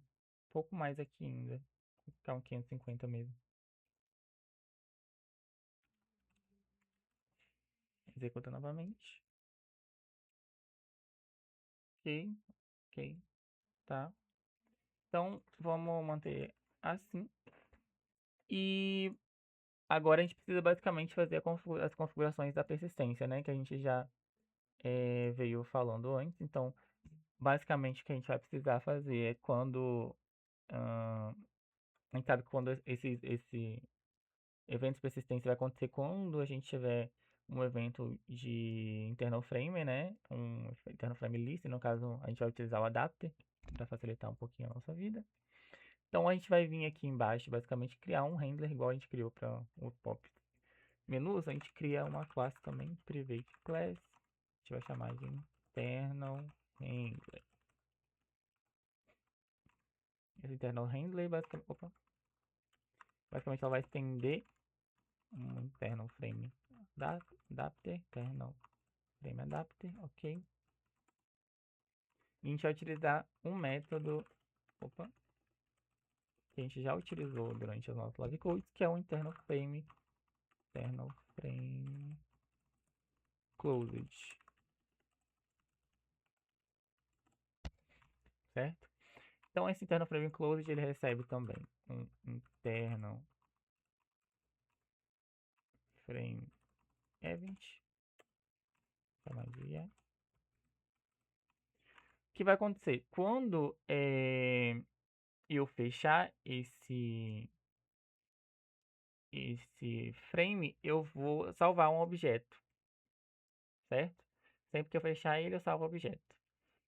pouco mais aqui ainda. Vou ficar um 550 mesmo. Executa novamente. Ok, ok, tá. Então vamos manter assim. E agora a gente precisa basicamente fazer as configurações da persistência, né? Que a gente já veio falando antes. Então, basicamente o que a gente vai precisar fazer é quando. A gente sabe que quando esse evento de persistência vai acontecer quando a gente tiver um evento de internal frame, né? Um internal frame list, no caso a gente vai utilizar o adapter para facilitar um pouquinho a nossa vida. Então a gente vai vir aqui embaixo, basicamente criar um handler igual a gente criou para o pop menus, a gente cria uma classe também, private class, a gente vai chamar de internal handler. Esse internal handler basicamente ela vai estender um internal frame adapter internal frame adapter, ok. E a gente vai utilizar um método, que a gente já utilizou durante os nossos live codes, que é o internal frame closed, certo? Então esse internal frame closed ele recebe também um internal frame event, chamar de o que vai acontecer quando eu fechar esse frame, eu vou salvar um objeto, certo? Sempre que eu fechar ele, eu salvo o objeto.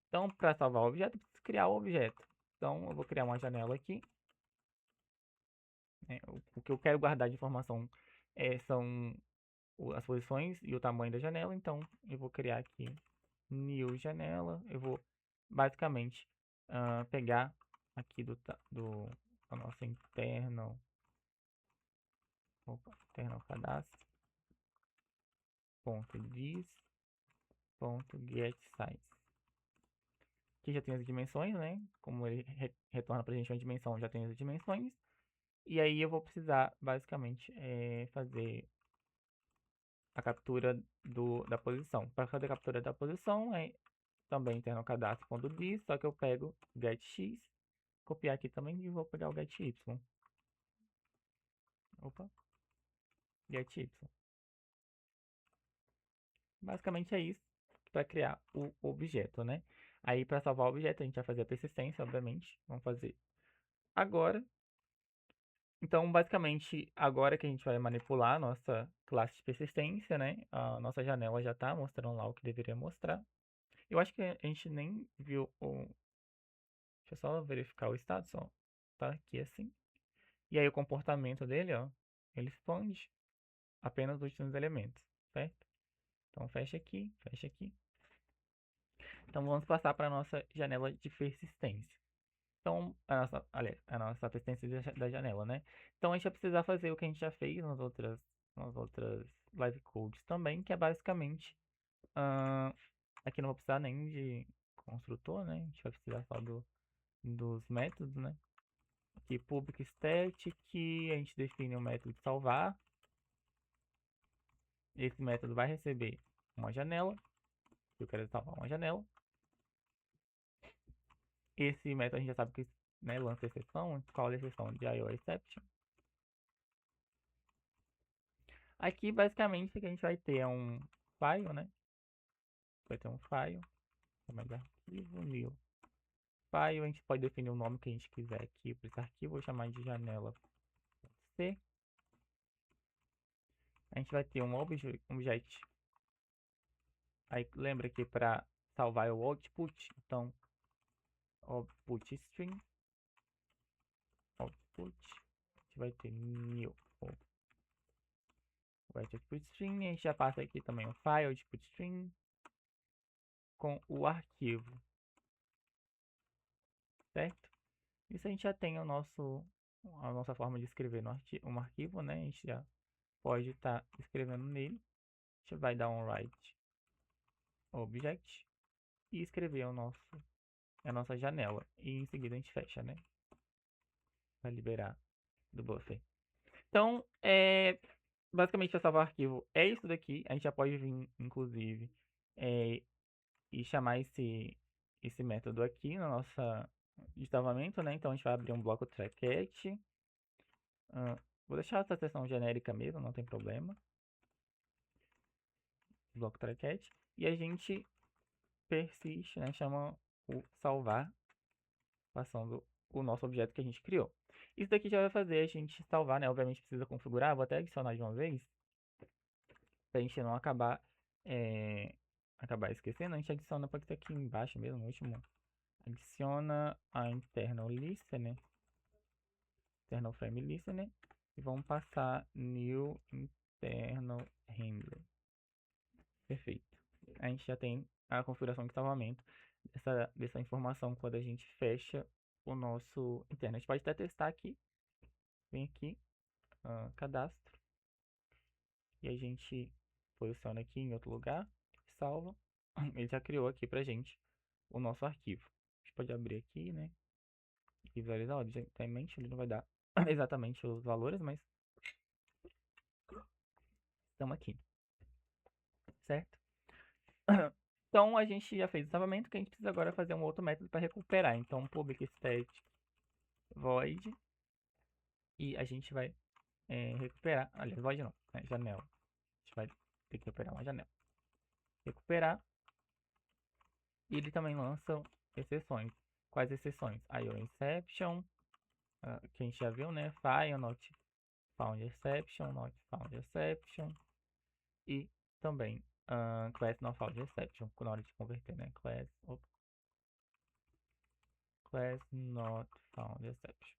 Então, para salvar o objeto, eu preciso criar o objeto. Então, eu vou criar uma janela aqui. O que eu quero guardar de informação são as posições e o tamanho da janela. Então, eu vou criar aqui new janela. Eu vou, basicamente, pegar aqui do nosso internal cadastro ponto dis ponto get size. Aqui já tem as dimensões, né? Como ele retorna pra gente uma dimensão, já tem as dimensões. E aí eu vou precisar, basicamente, fazer a captura da posição. Para fazer a captura da posição, também internal cadastro.dis, só que eu pego getX, copiar aqui também e vou pegar o getY. Opa, getY. Basicamente é isso para criar o objeto, né? Aí para salvar o objeto a gente vai fazer a persistência, obviamente. Vamos fazer agora. Então, basicamente, agora que a gente vai manipular a nossa classe de persistência, né? A nossa janela já está mostrando lá o que deveria mostrar. Eu acho que a gente nem viu o... Deixa eu só verificar o status, ó. Tá aqui assim. E aí o comportamento dele, ó, ele expande apenas os últimos elementos, certo? Então fecha aqui, fecha aqui. Então vamos passar para a nossa janela de persistência. Então, aliás, a nossa persistência da janela, né? Então a gente vai precisar fazer o que a gente já fez nas outras live codes também, que é basicamente, aqui não vou precisar nem de construtor, né? A gente vai precisar só dos métodos, né? Aqui public static, a gente define o método de salvar. Esse método vai receber uma janela. Eu quero salvar uma janela. Esse método a gente já sabe que, né, lança exceção, qual é a exceção de IO exception. Aqui basicamente o que a gente vai ter é um file, né? Vai ter um file, chamar de arquivo, new file. A gente pode definir o nome que a gente quiser aqui para esse arquivo. Vou chamar de janela.c. A gente vai ter um object. Aí lembra que para salvar é o output, então output string, output, a gente vai ter new output string. A gente já passa aqui também o file output string com o arquivo, certo? Isso a gente já tem a nossa forma de escrever um arquivo, né? A gente já pode estar escrevendo nele. A gente vai dar um write object e escrever a nossa janela. E em seguida a gente fecha, né? Para liberar do buffer. Então, basicamente para salvar o arquivo é isso daqui. A gente já pode vir, inclusive, e chamar esse método aqui no nosso destavamento, né? Então a gente vai abrir um bloco tracket. Vou deixar essa seção genérica mesmo, não tem problema. Bloco tracket. E a gente persiste, né? Chama o salvar, passando o nosso objeto que a gente criou. Isso daqui já vai fazer a gente salvar, né? Obviamente precisa configurar, vou até adicionar de uma vez, pra gente não acabar esquecendo. A gente adiciona, pode ter aqui embaixo mesmo, no último. Adiciona a internal listener, internal frame listener, e vamos passar new internal handler. Perfeito. A gente já tem a configuração de salvamento dessa informação quando a gente fecha o nosso interno. A gente pode até testar aqui. Vem aqui, cadastro. E a gente posiciona aqui em outro lugar. salva, ele já criou aqui pra gente o nosso arquivo. A gente pode abrir aqui, né? E visualizar, ó, diretamente ele não vai dar exatamente os valores, mas estamos aqui, certo? Então a gente já fez o salvamento, que a gente precisa agora fazer um outro método para recuperar. Então public stat void e a gente vai recuperar, aliás, void não, né, janela. A gente vai ter que recuperar uma janela. Recuperar, e ele também lança exceções. Quais exceções? IO exception, que a gente já viu, né? File not found exception, not found exception, e também class not found exception, na hora de converter, né? Class not found exception.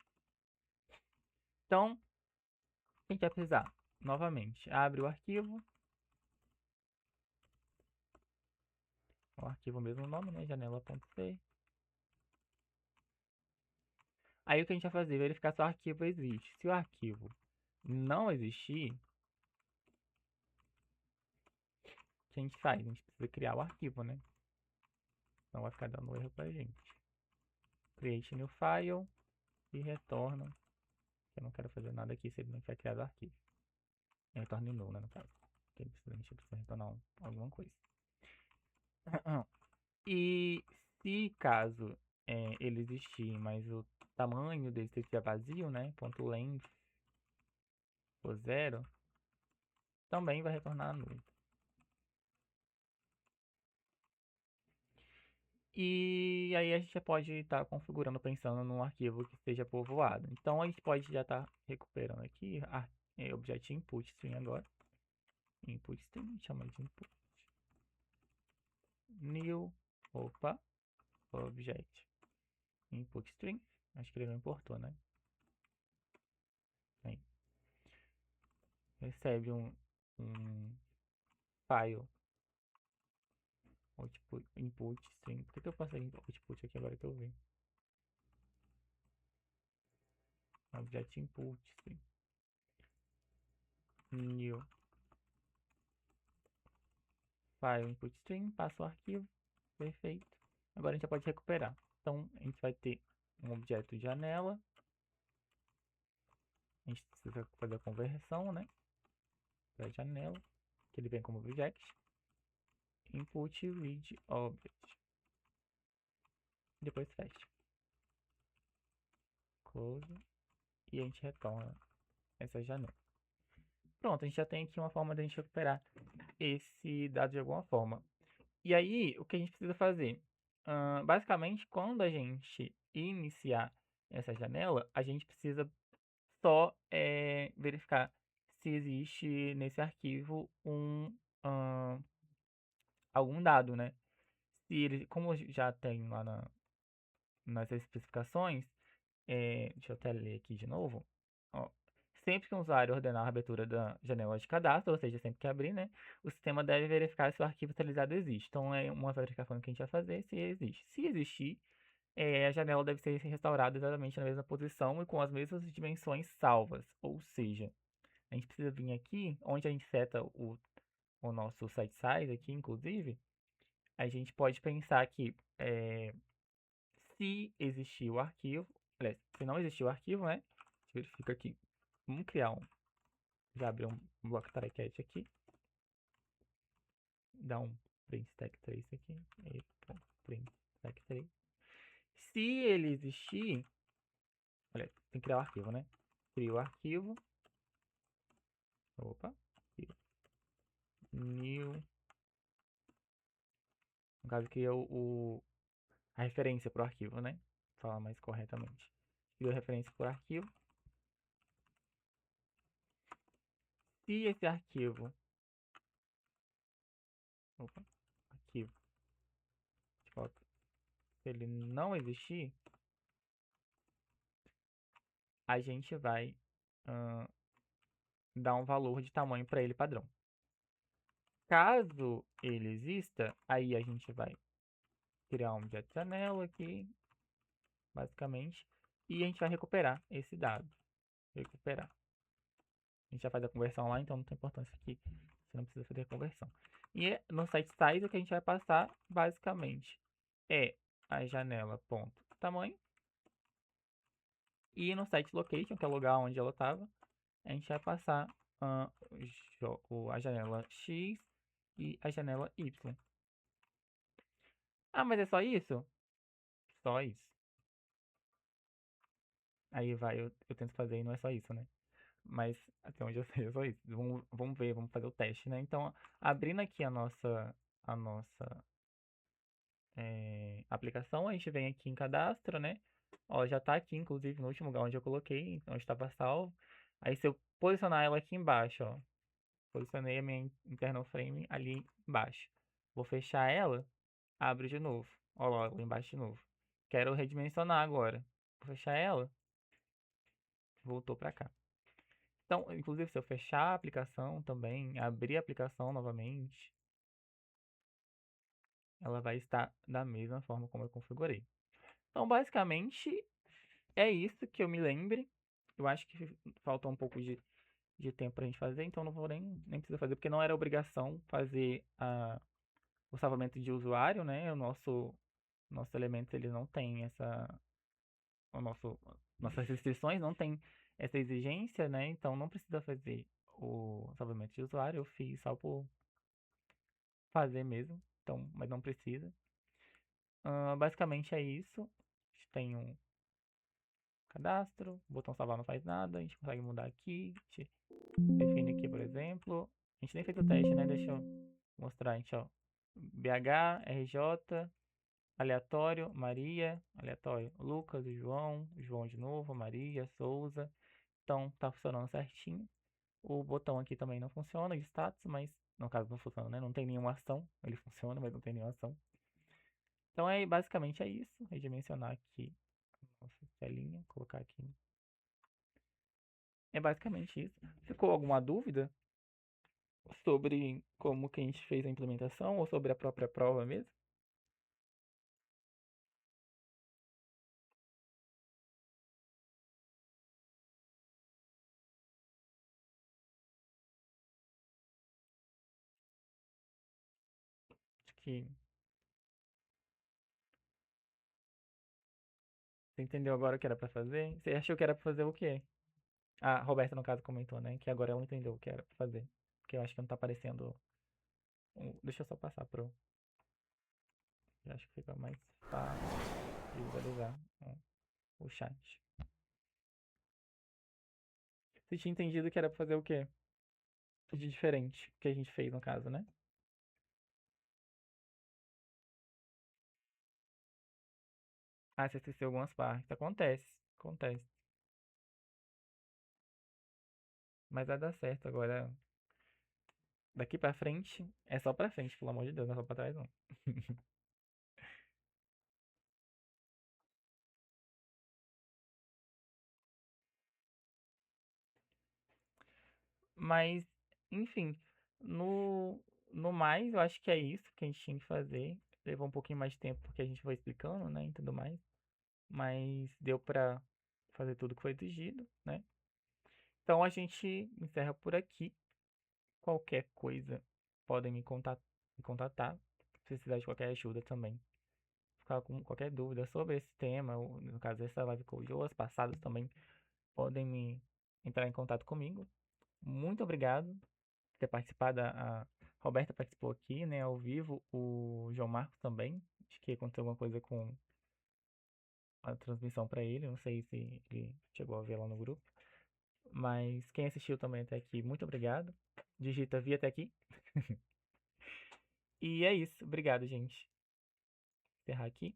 Então, a gente vai precisar, novamente, abre o arquivo mesmo nome, né? Janela.c. Aí o que a gente vai fazer? Verificar se o arquivo existe. Se o arquivo não existir, o que a gente faz? A gente precisa criar o arquivo, né? Então vai ficar dando erro pra gente. Create new file e retorna. Eu não quero fazer nada aqui se ele não quer criar o arquivo. Retorna null, né, no caso. Porque a gente precisa retornar alguma coisa. E se caso ele existir, mas o tamanho dele esteja vazio, né? Ponto .length for 0, também vai retornar null. E aí a gente já pode estar configurando, pensando num arquivo que esteja povoado. Então a gente pode já estar recuperando aqui objeto input string agora. Input string, chama de input. New, object input string. Acho que ele não importou, né? Aí, recebe um file output, input string. Por que eu passei output aqui agora que eu vi? Object input string. New file input string, passa o arquivo, perfeito. Agora a gente já pode recuperar. Então a gente vai ter um objeto janela. A gente precisa fazer a conversão, né? Para janela, que ele vem como objeto. Input read object. Depois fecha. Close. E a gente retorna essa janela. Pronto, a gente já tem aqui uma forma de a gente recuperar esse dado de alguma forma. E aí, o que a gente precisa fazer? Basicamente, quando a gente iniciar essa janela, a gente precisa só verificar se existe nesse arquivo algum dado, né? Se ele, como já tem lá nas especificações, deixa eu até ler aqui de novo. Ó, sempre que um usuário ordenar a abertura da janela de cadastro, ou seja, sempre que abrir, né, o sistema deve verificar se o arquivo utilizado existe. Então, é uma verificação que a gente vai fazer se existe. Se existir, a janela deve ser restaurada exatamente na mesma posição e com as mesmas dimensões salvas. Ou seja, a gente precisa vir aqui, onde a gente seta o nosso site size aqui, inclusive, a gente pode pensar que se existir o arquivo, aliás, se não existir o arquivo, né? A gente verifica aqui. Vamos criar já abrir um bloco tarequete aqui. Dá um print stack trace aqui. Print stack trace. Se ele existir, olha, tem que criar o arquivo, né? Cria o arquivo. Opa. New. No caso, cria a referência para o arquivo, né? Falar mais corretamente. Cria a referência para o arquivo. Se esse arquivo. Opa. Arquivo. Se ele não existir, a gente vai dar um valor de tamanho para ele padrão. Caso ele exista, aí a gente vai criar um objeto janela aqui, basicamente, e a gente vai recuperar esse dado. Recuperar. A gente já faz a conversão lá, então não tem importância aqui. Você não precisa fazer a conversão. E no site size o que a gente vai passar basicamente é a janela ponto tamanho. E no site location, que é o lugar onde ela estava, a gente vai passar a janela X e a janela Y. Ah, mas é só isso? Só isso. Aí vai, eu tento fazer e não é só isso, né? Mas até onde eu sei é só isso. Vamos ver, vamos fazer o teste, né? Então, abrindo aqui a nossa aplicação, a gente vem aqui em cadastro, né? Ó, já tá aqui, inclusive, no último lugar onde eu coloquei, onde estava salvo. Aí se eu posicionar ela aqui embaixo, ó, posicionei a minha internal frame ali embaixo. Vou fechar ela, abre de novo. Ó lá, lá embaixo de novo. Quero redimensionar agora. Vou fechar ela, voltou pra cá. Então, inclusive, se eu fechar a aplicação também, abrir a aplicação novamente, ela vai estar da mesma forma como eu configurei. Então, basicamente, é isso que eu me lembre. Eu acho que falta um pouco de tempo pra gente fazer, então não vou nem precisar fazer, porque não era obrigação fazer o salvamento de usuário, né? Nosso elemento ele não tem o nosso, nossas restrições não tem essa exigência, né? Então não precisa fazer o salvamento de usuário. Eu fiz só por fazer mesmo, então, mas não precisa. Basicamente é isso. A gente tem um cadastro, o botão salvar não faz nada, a gente consegue mudar aqui, a gente define aqui, por exemplo. A gente nem fez o teste, né? Deixa eu mostrar, a gente, ó. BH, RJ, aleatório, Maria, aleatório, Lucas, João, João de novo, Maria, Souza. Então tá funcionando certinho. O botão aqui também não funciona de status, mas no caso não funciona, né? Não tem nenhuma ação. Ele funciona, mas não tem nenhuma ação. Então basicamente é isso. Redimensionar aqui a nossa telinha, colocar aqui. É basicamente isso. Ficou alguma dúvida sobre como que a gente fez a implementação ou sobre a própria prova mesmo? Acho que você entendeu agora o que era pra fazer? Você achou que era pra fazer o quê? A Roberta, no caso, comentou, né? Que agora ela entendeu o que era pra fazer. Porque eu acho que não tá aparecendo. Deixa eu só passar pro. Eu acho que fica mais fácil de visualizar o chat. Você tinha entendido que era pra fazer o quê? De diferente que a gente fez no caso, né? Ah, você esqueceu algumas partes. Acontece, acontece. Mas vai dar certo agora. Daqui pra frente, é só pra frente, pelo amor de Deus, não é só pra trás não. Mas, enfim, no, no mais, eu acho que é isso que a gente tinha que fazer. Levou um pouquinho mais de tempo porque a gente foi explicando, né, e tudo mais. Mas deu pra fazer tudo que foi exigido, né? Então a gente encerra por aqui. Qualquer coisa, podem me contatar. Se precisar de qualquer ajuda também. Ficar com qualquer dúvida sobre esse tema, ou no caso dessa live code ou as passadas também, podem me entrar em contato comigo. Muito obrigado por ter participado. A Roberta participou aqui, né, ao vivo. O João Marcos também. Acho que aconteceu alguma coisa com a transmissão para ele. Não sei se ele chegou a ver lá no grupo. Mas quem assistiu também até aqui, muito obrigado. Digita vi até aqui. E é isso. Obrigado, gente. Vou encerrar aqui.